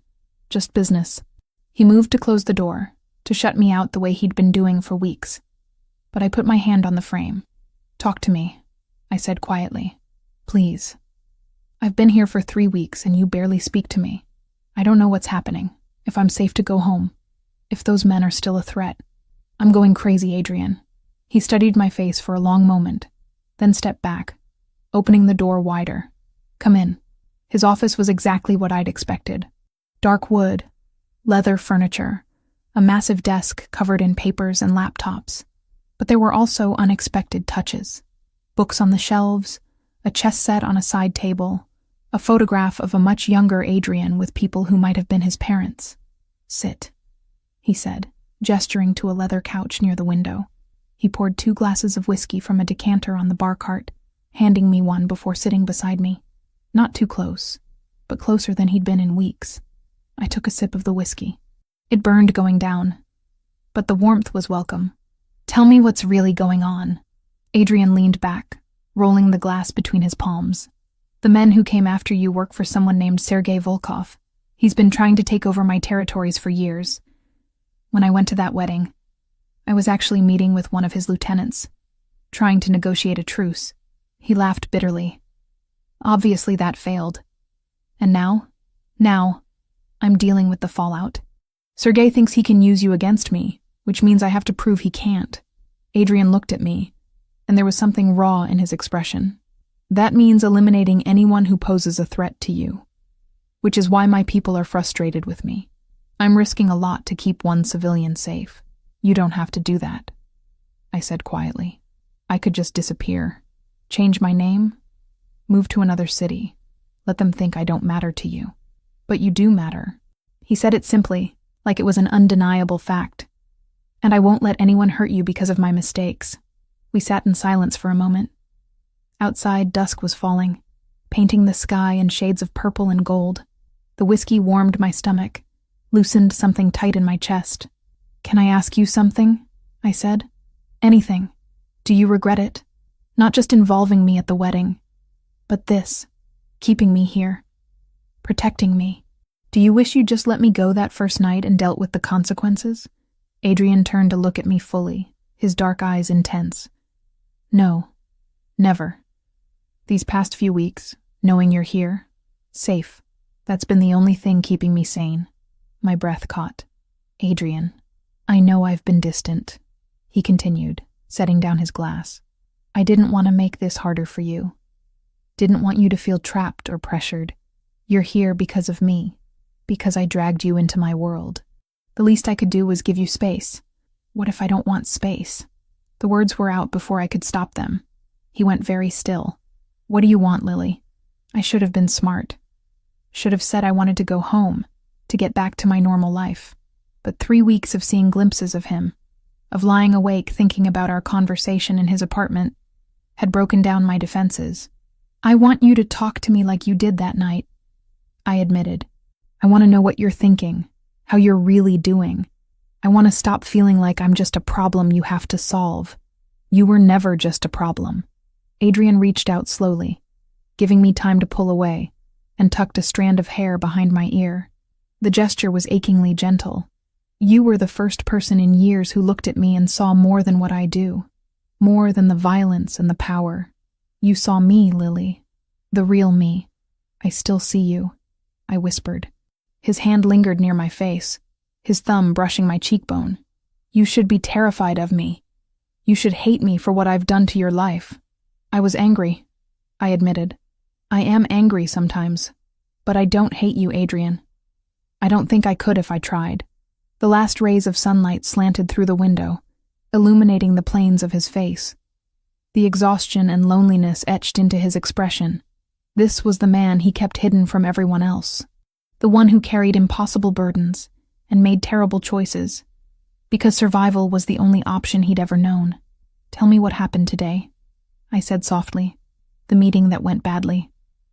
"Just business." He moved to close the door, to shut me out the way he'd been doing for weeks. But I put my hand on the frame. "Talk to me," I said quietly. "Please. I've been here for 3 weeks and you barely speak to me. I don't know what's happening, if I'm safe to go home, if those men are still a threat. I'm going crazy, Adrian." He studied my face for a long moment, then stepped back, opening the door wider. "Come in." His office was exactly what I'd expected. Dark wood, leather furniture, a massive desk covered in papers and laptops. But there were also unexpected touches. Books on the shelves, a chess set on a side table, a photograph of a much younger Adrian with people who might have been his parents. "Sit," he said, gesturing to a leather couch near the window. He poured 2 glasses of whiskey from a decanter on the bar cart, handing me one before sitting beside me. Not too close, but closer than he'd been in weeks. I took a sip of the whiskey. It burned going down, but the warmth was welcome. "Tell me what's really going on." Adrian leaned back, rolling the glass between his palms. "The men who came after you work for someone named Sergei Volkov. He's been trying to take over my territories for years. When I went to that wedding, I was actually meeting with one of his lieutenants, trying to negotiate a truce." He laughed bitterly. "Obviously that failed. And now, I'm dealing with the fallout. Sergei thinks he can use you against me, which means I have to prove he can't." Adrian looked at me, and there was something raw in his expression. "That means eliminating anyone who poses a threat to you, which is why my people are frustrated with me. I'm risking a lot to keep one civilian safe. You don't have to do that," I said quietly. "I could just disappear, change my name, move to another city, let them think I don't matter to you. But you do matter." He said it simply, like it was an undeniable fact. "And I won't let anyone hurt you because of my mistakes." We sat in silence for a moment. Outside, dusk was falling, painting the sky in shades of purple and gold. The whiskey warmed my stomach, loosened something tight in my chest. "Can I ask you something?" I said. "Anything. Do you regret it? Not just involving me at the wedding, but this, keeping me here, protecting me. Do you wish you'd just let me go that first night and dealt with the consequences?" Adrian turned to look at me fully, his dark eyes intense. "No, never. These past few weeks, knowing you're here, safe, that's been the only thing keeping me sane." My breath caught. "Adrian, I know I've been distant," he continued, setting down his glass. "I didn't want to make this harder for you. Didn't want you to feel trapped or pressured. You're here because of me, because I dragged you into my world. The least I could do was give you space. What if I don't want space?" The words were out before I could stop them. He went very still. "What do you want, Lily?" I should have been smart. Should have said I wanted to go home, to get back to my normal life. But 3 weeks of seeing glimpses of him, of lying awake thinking about our conversation in his apartment, had broken down my defenses. "I want you to talk to me like you did that night," I admitted. "I want to know what you're thinking, how you're really doing. I want to stop feeling like I'm just a problem you have to solve. You were never just a problem." Adrian reached out slowly, giving me time to pull away, and tucked a strand of hair behind my ear. The gesture was achingly gentle. "You were the first person in years who looked at me and saw more than what I do, more than the violence and the power. You saw me, Lily, the real me. I still see you," I whispered. His hand lingered near my face, his thumb brushing my cheekbone. "You should be terrified of me. You should hate me for what I've done to your life." I was angry, I admitted. "I am angry sometimes, but I don't hate you, Adrian. I don't think I could if I tried." The last rays of sunlight slanted through the window, illuminating the planes of his face. the exhaustion and loneliness etched into his expression. This was the man he kept hidden from everyone else. The one who carried impossible burdens and made terrible choices, because survival was the only option he'd ever known. "Tell me what happened today," I said softly. "The meeting that went badly.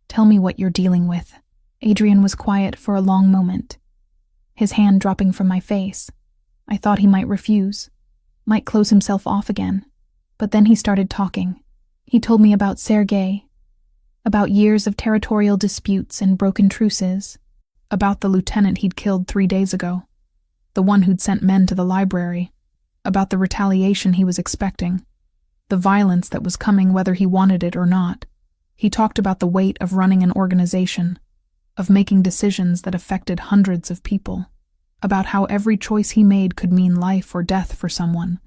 Tell me what you're dealing with." Adrian was quiet for a long moment, his hand dropping from my face. I thought he might refuse, might close himself off again. But then he started talking. He told me about Sergei, about years of territorial disputes and broken truces, about the lieutenant he'd killed 3 days ago, the one who'd sent men to the library, about the retaliation he was expecting, the violence that was coming whether he wanted it or not. He talked about the weight of running an organization, of making decisions that affected hundreds of people, about how every choice he made could mean life or death for someone,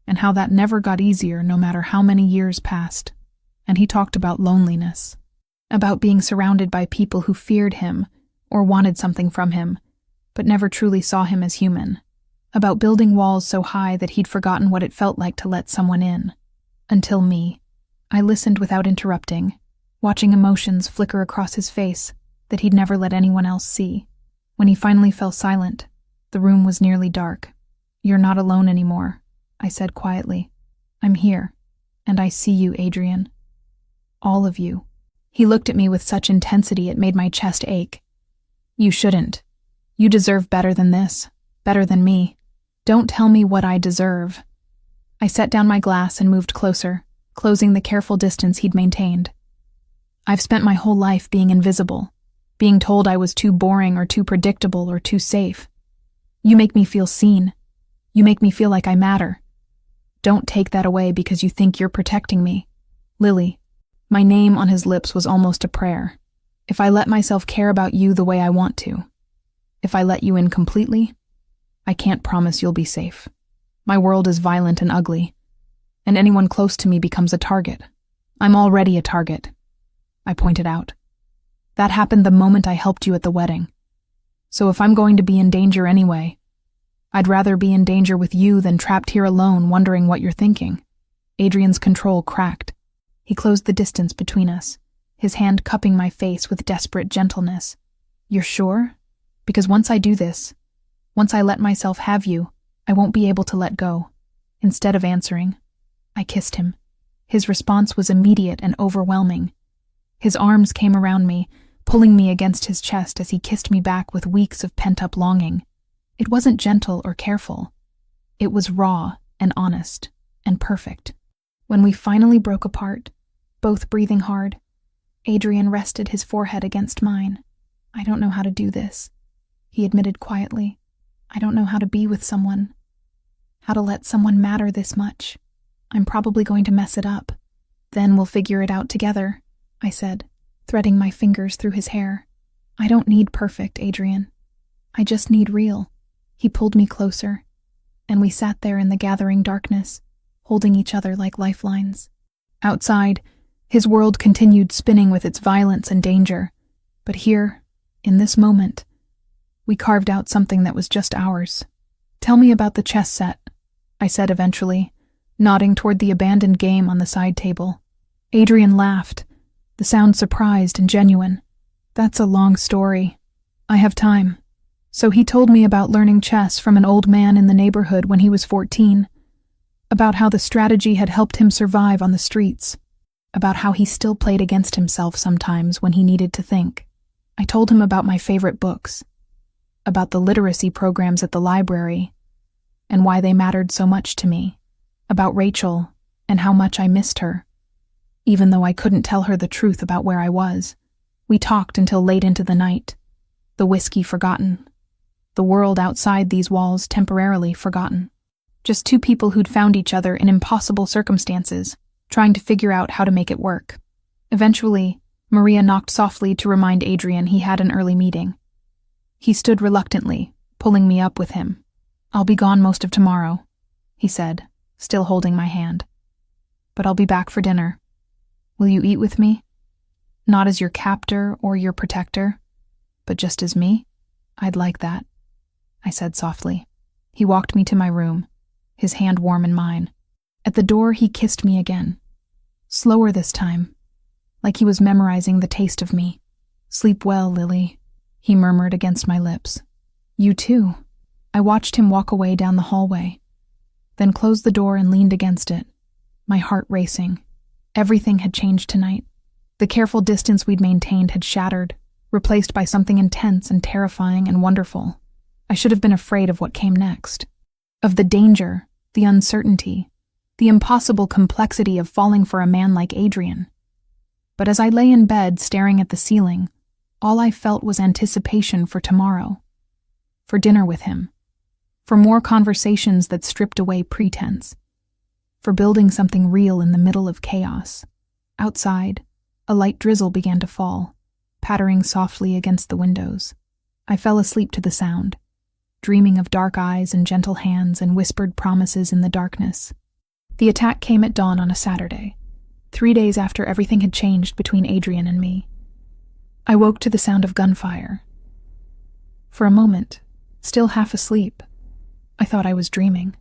and how that never got easier no matter how many years passed. And he talked about loneliness, about being surrounded by people who feared him or wanted something from him, but never truly saw him as human, about building walls so high that he'd forgotten what it felt like to let someone in. Until me. I listened without interrupting, watching emotions flicker across his face that he'd never let anyone else see. When he finally fell silent, the room was nearly dark. "You're not alone anymore," I said quietly. "I'm here, and I see you, Adrian. All of you." He looked at me with such intensity it made my chest ache. "You shouldn't. You deserve better than this, better than me. Don't tell me what I deserve." I set down my glass and moved closer, closing the careful distance he'd maintained. "I've spent my whole life being invisible, being told I was too boring or too predictable or too safe. You make me feel seen. You make me feel like I matter. Don't take that away because you think you're protecting me. Lily." My name on his lips was almost a prayer. "If I let myself care about you the way I want to, if I let you in completely, I can't promise you'll be safe. My world is violent and ugly, and anyone close to me becomes a target. I'm already a target," I pointed out. "That happened the moment I helped you at the wedding. So if I'm going to be in danger anyway, I'd rather be in danger with you than trapped here alone wondering what you're thinking." Adrian's control cracked. He closed the distance between us, his hand cupping my face with desperate gentleness. "You're sure? Because once I do this, once I let myself have you, I won't be able to let go." Instead of answering, I kissed him. His response was immediate and overwhelming. His arms came around me, pulling me against his chest as he kissed me back with weeks of pent-up longing. It wasn't gentle or careful. It was raw and honest and perfect. When we finally broke apart, both breathing hard, Adrian rested his forehead against mine. "I don't know how to do this," he admitted quietly. "I don't know how to be with someone, how to let someone matter this much. I'm probably going to mess it up. Then we'll figure it out together," I said, threading my fingers through his hair. "I don't need perfect, Adrian. I just need real." He pulled me closer, and we sat there in the gathering darkness, holding each other like lifelines. Outside, his world continued spinning with its violence and danger, but here, in this moment, we carved out something that was just ours. "Tell me about the chess set," I said eventually, nodding toward the abandoned game on the side table. Adrian laughed, the sound surprised and genuine. "That's a long story. I have time." So he told me about learning chess from an old man in the neighborhood when he was 14, about how the strategy had helped him survive on the streets, about how he still played against himself sometimes when he needed to think. I told him about my favorite books, about the literacy programs at the library, and why they mattered so much to me, about Rachel and how much I missed her, even though I couldn't tell her the truth about where I was. We talked until late into the night, the whiskey forgotten, the world outside these walls temporarily forgotten. Just two people who'd found each other in impossible circumstances, trying to figure out how to make it work. Eventually, Maria knocked softly to remind Adrian he had an early meeting. He stood reluctantly, pulling me up with him. "I'll be gone most of tomorrow," he said, still holding my hand. "But I'll be back for dinner. Will you eat with me? Not as your captor or your protector, but just as me? I'd like that," I said softly. He walked me to my room, his hand warm in mine. At the door, he kissed me again, slower this time, like he was memorizing the taste of me. "Sleep well, Lily," he murmured against my lips. "You too." I watched him walk away down the hallway, then closed the door and leaned against it, my heart racing. Everything had changed tonight. The careful distance we'd maintained had shattered, replaced by something intense and terrifying and wonderful. I should have been afraid of what came next. Of the danger, the uncertainty, the impossible complexity of falling for a man like Adrian. But as I lay in bed staring at the ceiling, all I felt was anticipation for tomorrow, for dinner with him, for more conversations that stripped away pretense, for building something real in the middle of chaos. Outside, a light drizzle began to fall, pattering softly against the windows. I fell asleep to the sound, dreaming of dark eyes and gentle hands and whispered promises in the darkness. The attack came at dawn on a Saturday, 3 days after everything had changed between Adrian and me. I woke to the sound of gunfire. For a moment, still half asleep, I thought I was dreaming.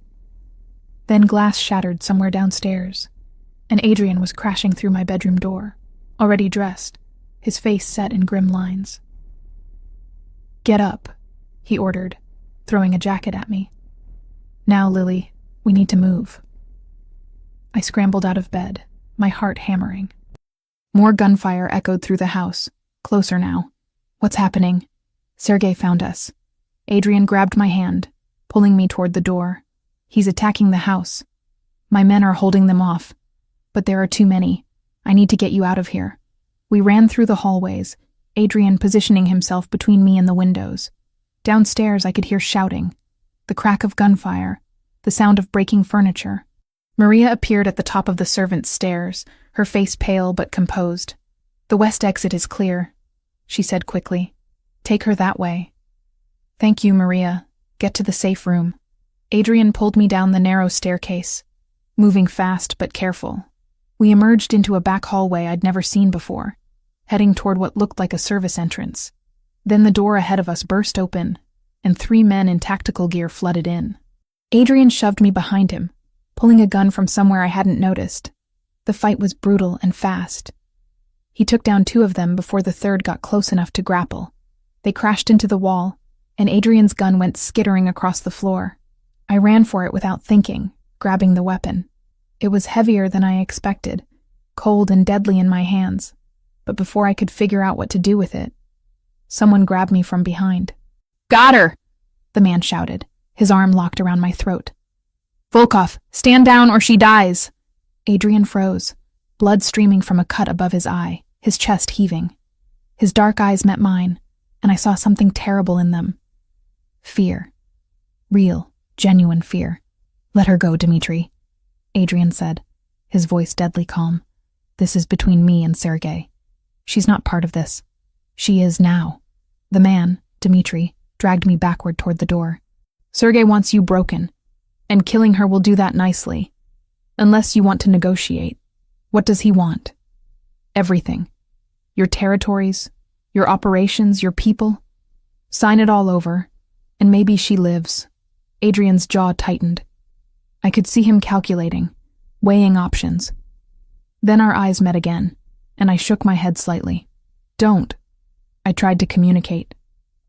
Then glass shattered somewhere downstairs, and Adrian was crashing through my bedroom door, already dressed, his face set in grim lines. "Get up," he ordered, throwing a jacket at me. "Now, Lily, we need to move." I scrambled out of bed, my heart hammering. More gunfire echoed through the house, closer now. "What's happening?" "Sergei found us." Adrian grabbed my hand, pulling me toward the door. "He's attacking the house. My men are holding them off, but there are too many. I need to get you out of here." We ran through the hallways, Adrian positioning himself between me and the windows. Downstairs I could hear shouting, the crack of gunfire, the sound of breaking furniture. Maria appeared at the top of the servants' stairs, her face pale but composed. "The west exit is clear," she said quickly. "Take her that way." "Thank you, Maria. Get to the safe room." Adrian pulled me down the narrow staircase, moving fast but careful. We emerged into a back hallway I'd never seen before, heading toward what looked like a service entrance. Then the door ahead of us burst open, and 3 men in tactical gear flooded in. Adrian shoved me behind him, pulling a gun from somewhere I hadn't noticed. The fight was brutal and fast. He took down 2 of them before the third got close enough to grapple. They crashed into the wall, and Adrian's gun went skittering across the floor. I ran for it without thinking, grabbing the weapon. It was heavier than I expected, cold and deadly in my hands, but before I could figure out what to do with it, someone grabbed me from behind. "Got her!" the man shouted, his arm locked around my throat. "Volkov, stand down or she dies!" Adrian froze, blood streaming from a cut above his eye, his chest heaving. His dark eyes met mine, and I saw something terrible in them. Fear. Real, genuine fear. "Let her go, Dmitri," Adrian said, his voice deadly calm. "This is between me and Sergei. She's not part of this. She is now." The man, Dmitri, dragged me backward toward the door. "Sergei wants you broken, and killing her will do that nicely. Unless you want to negotiate. What does he want? Everything. Your territories, your operations, your people. Sign it all over, and maybe she lives." Adrian's jaw tightened. I could see him calculating, weighing options. Then our eyes met again, and I shook my head slightly. "Don't." I tried to communicate.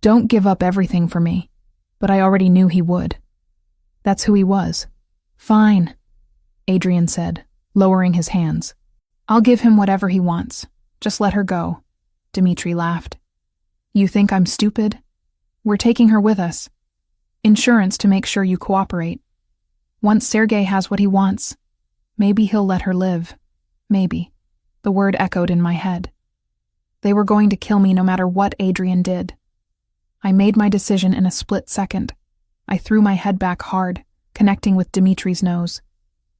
"Don't give up everything for me," but I already knew he would. That's who he was. "Fine," Adrian said, lowering his hands. "I'll give him whatever he wants. Just let her go." Dmitri laughed. "You think I'm stupid? We're taking her with us. Insurance to make sure you cooperate. Once Sergei has what he wants, maybe he'll let her live. Maybe." The word echoed in my head. They were going to kill me no matter what Adrian did. I made my decision in a split second. I threw my head back hard, connecting with Dmitri's nose.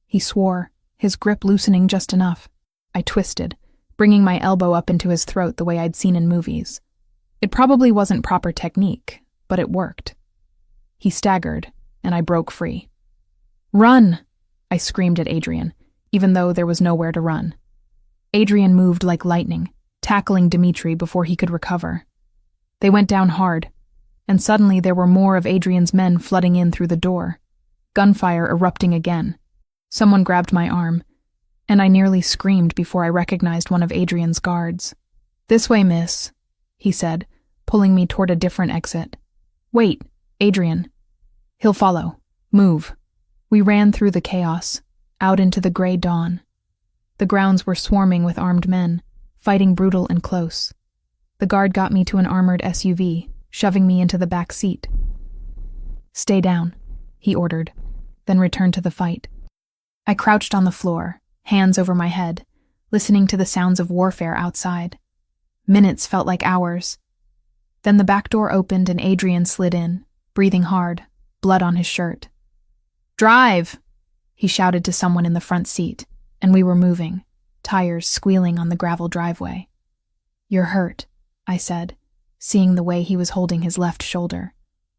He swore, his grip loosening just enough. I twisted, bringing my elbow up into his throat the way I'd seen in movies. It probably wasn't proper technique, but it worked. He staggered, and I broke free. "Run!" I screamed at Adrian, even though there was nowhere to run. Adrian moved like lightning, tackling Dmitri before he could recover. They went down hard, and suddenly there were more of Adrian's men flooding in through the door, gunfire erupting again. Someone grabbed my arm, and I nearly screamed before I recognized one of Adrian's guards. "This way, miss," he said, pulling me toward a different exit. "Wait, Adrian." "He'll follow. Move." We ran through the chaos, out into the gray dawn. The grounds were swarming with armed men, fighting brutal and close. The guard got me to an armored SUV, shoving me into the back seat. "Stay down," he ordered, then returned to the fight. I crouched on the floor, hands over my head, listening to the sounds of warfare outside. Minutes felt like hours. Then the back door opened and Adrian slid in, breathing hard, blood on his shirt. "Drive!" he shouted to someone in the front seat, and we were moving, tires squealing on the gravel driveway. "You're hurt," I said, seeing the way he was holding his left shoulder.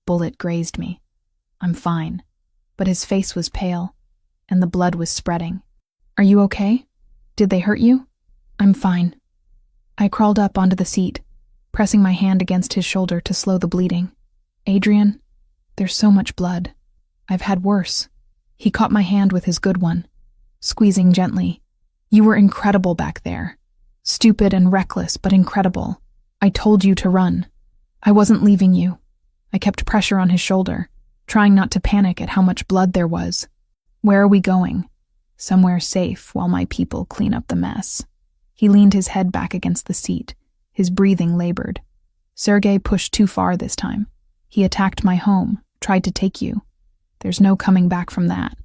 Bullet grazed me. "I'm fine," but his face was pale, and the blood was spreading. "Are you okay? Did they hurt you?" "I'm fine." I crawled up onto the seat, pressing my hand against his shoulder to slow the bleeding. "Adrian, there's so much blood. I've had worse." He caught my hand with his good one, squeezing gently. "You were incredible back there. Stupid and reckless, but incredible. I told you to run. I wasn't leaving you." I kept pressure on his shoulder, trying not to panic at how much blood there was. "Where are we going?" "Somewhere safe while my people clean up the mess." He leaned his head back against the seat, his breathing labored. "Sergei pushed too far this time. He attacked my home, tried to take you. There's no coming back from that."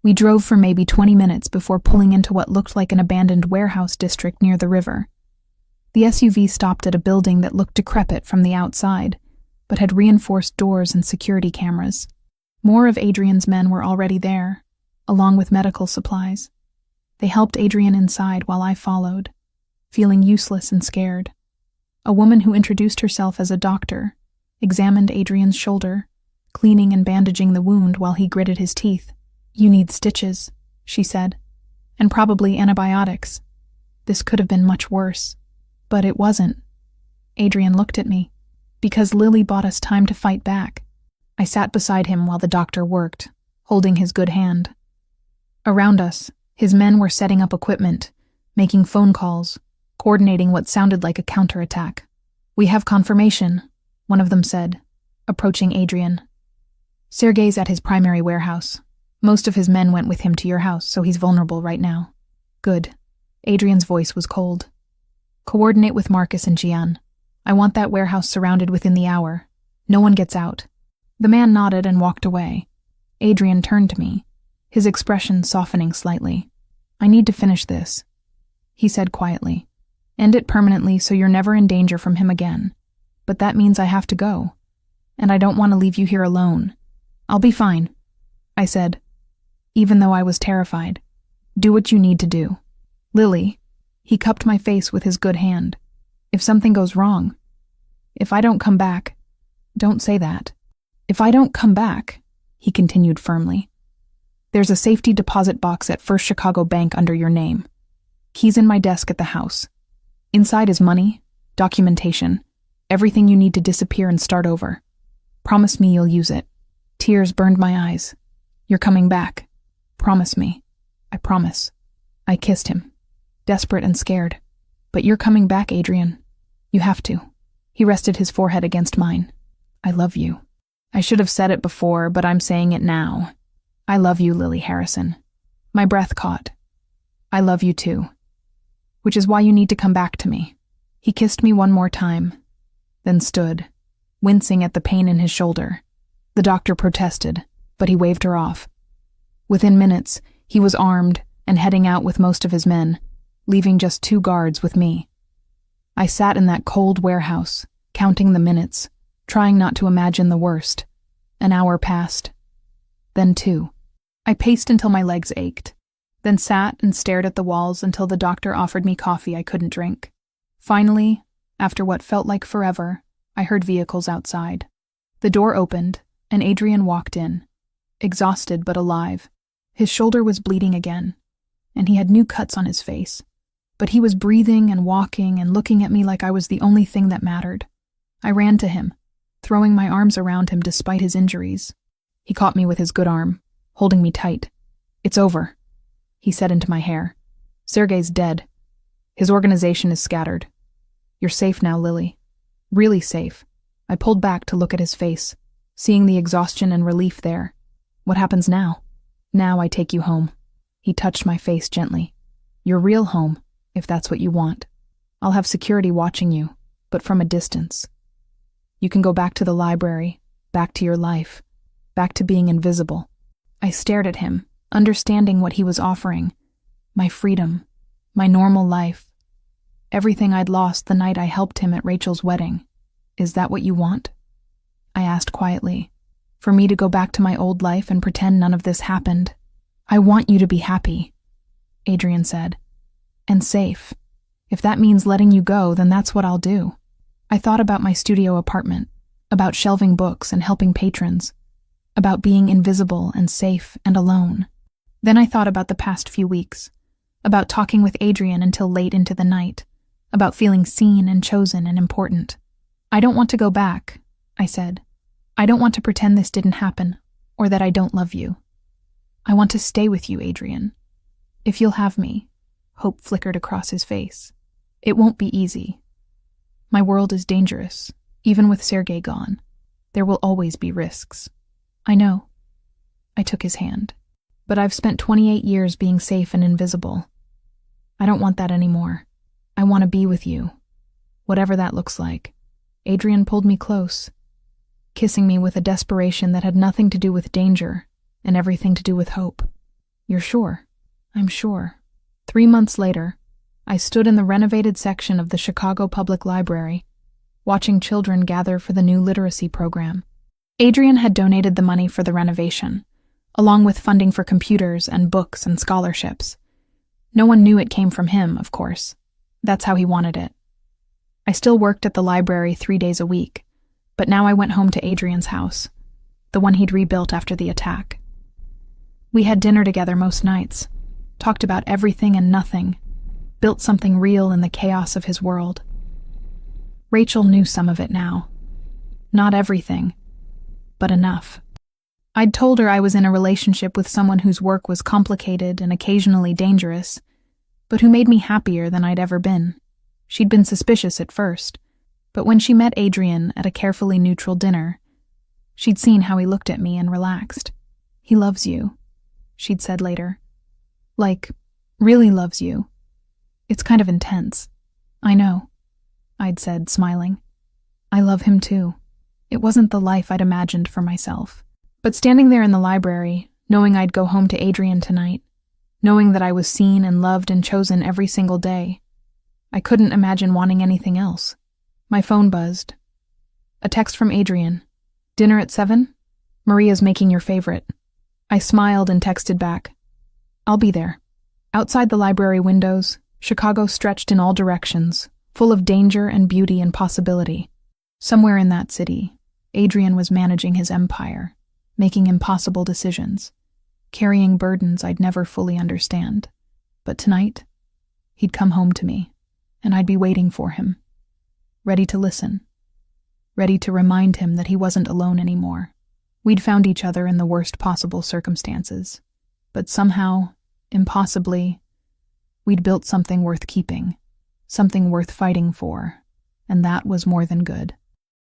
We drove for maybe 20 minutes before pulling into what looked like an abandoned warehouse district near the river. The SUV stopped at a building that looked decrepit from the outside, but had reinforced doors and security cameras. More of Adrian's men were already there, along with medical supplies. They helped Adrian inside while I followed, feeling useless and scared. A woman who introduced herself as a doctor examined Adrian's shoulder, cleaning and bandaging the wound while he gritted his teeth. "You need stitches," she said, "and probably antibiotics. This could have been much worse." But it wasn't. Adrian looked at me. "Because Lily bought us time to fight back." I sat beside him while the doctor worked, holding his good hand. Around us, his men were setting up equipment, making phone calls, coordinating what sounded like a counterattack. "We have confirmation," one of them said, approaching Adrian. "Sergei's at his primary warehouse. Most of his men went with him to your house, so he's vulnerable right now." "Good." Adrian's voice was cold. "Coordinate with Marcus and Gian. I want that warehouse surrounded within the hour. No one gets out." The man nodded and walked away. Adrian turned to me, his expression softening slightly. "I need to finish this," he said quietly. "End it permanently so you're never in danger from him again. But that means I have to go. And I don't want to leave you here alone." "I'll be fine," I said, even though I was terrified. "Do what you need to do." "Lily," he cupped my face with his good hand. "If something goes wrong, if I don't come back, don't say that." "If I don't come back," he continued firmly, "there's a safety deposit box at First Chicago Bank under your name. Keys in my desk at the house. Inside is money, documentation, everything you need to disappear and start over. Promise me you'll use it." Tears burned my eyes. "You're coming back. Promise me." "I promise." I kissed him, desperate and scared. "But you're coming back, Adrian. You have to." He rested his forehead against mine. "I love you. I should have said it before, but I'm saying it now. I love you, Lily Harrison." My breath caught. "I love you too. Which is why you need to come back to me." He kissed me one more time, then stood, wincing at the pain in his shoulder. The doctor protested, but he waved her off. Within minutes, he was armed and heading out with most of his men, leaving just 2 guards with me. I sat in that cold warehouse, counting the minutes, trying not to imagine the worst. An hour passed. Then 2. I paced until my legs ached, then sat and stared at the walls until the doctor offered me coffee I couldn't drink. Finally, after what felt like forever, I heard vehicles outside. The door opened, and Adrian walked in, exhausted but alive. His shoulder was bleeding again, and he had new cuts on his face. But he was breathing and walking and looking at me like I was the only thing that mattered. I ran to him, throwing my arms around him despite his injuries. He caught me with his good arm, holding me tight. "It's over," he said into my hair. Sergey's dead. His organization is scattered. You're safe now, Lily. Really safe. I pulled back to look at his face, seeing the exhaustion and relief there. What happens now? Now I take you home. He touched my face gently. Your real home, if that's what you want. I'll have security watching you, but from a distance. You can go back to the library, back to your life, back to being invisible. I stared at him, understanding what he was offering. My freedom, my normal life, everything I'd lost the night I helped him at Rachel's wedding. Is that what you want? I asked quietly. For me to go back to my old life and pretend none of this happened? I want you to be happy, Adrian said. And safe. If that means letting you go, then that's what I'll do. I thought about my studio apartment, about shelving books and helping patrons, about being invisible and safe and alone. Then I thought about the past few weeks, about talking with Adrian until late into the night, about feeling seen and chosen and important. I don't want to go back, I said. I don't want to pretend this didn't happen, or that I don't love you. I want to stay with you, Adrian. If you'll have me. Hope flickered across his face. It won't be easy. My world is dangerous, even with Sergey gone. There will always be risks. I know. I took his hand. But I've spent 28 years being safe and invisible. I don't want that anymore. I want to be with you. Whatever that looks like. Adrian pulled me close, kissing me with a desperation that had nothing to do with danger and everything to do with hope. You're sure? I'm sure. 3 months later, I stood in the renovated section of the Chicago Public Library, watching children gather for the new literacy program. Adrian had donated the money for the renovation, along with funding for computers and books and scholarships. No one knew it came from him, of course. That's how he wanted it. I still worked at the library 3 days a week, but now I went home to Adrian's house, the one he'd rebuilt after the attack. We had dinner together most nights, talked about everything and nothing, built something real in the chaos of his world. Rachel knew some of it now. Not everything, but enough. I'd told her I was in a relationship with someone whose work was complicated and occasionally dangerous, but who made me happier than I'd ever been. She'd been suspicious at first, but when she met Adrian at a carefully neutral dinner, she'd seen how he looked at me and relaxed. He loves you, she'd said later. Like, really loves you. It's kind of intense. I know, I'd said, smiling. I love him too. It wasn't the life I'd imagined for myself. But standing there in the library, knowing I'd go home to Adrian tonight, knowing that I was seen and loved and chosen every single day, I couldn't imagine wanting anything else. My phone buzzed. A text from Adrian. Dinner at 7? Maria's making your favorite. I smiled and texted back. I'll be there. Outside the library windows, Chicago stretched in all directions, full of danger and beauty and possibility. Somewhere in that city, Adrian was managing his empire, making impossible decisions, carrying burdens I'd never fully understand. But tonight, he'd come home to me, and I'd be waiting for him, ready to listen, ready to remind him that he wasn't alone anymore. We'd found each other in the worst possible circumstances, but somehow, impossibly, we'd built something worth keeping, something worth fighting for, and that was more than good.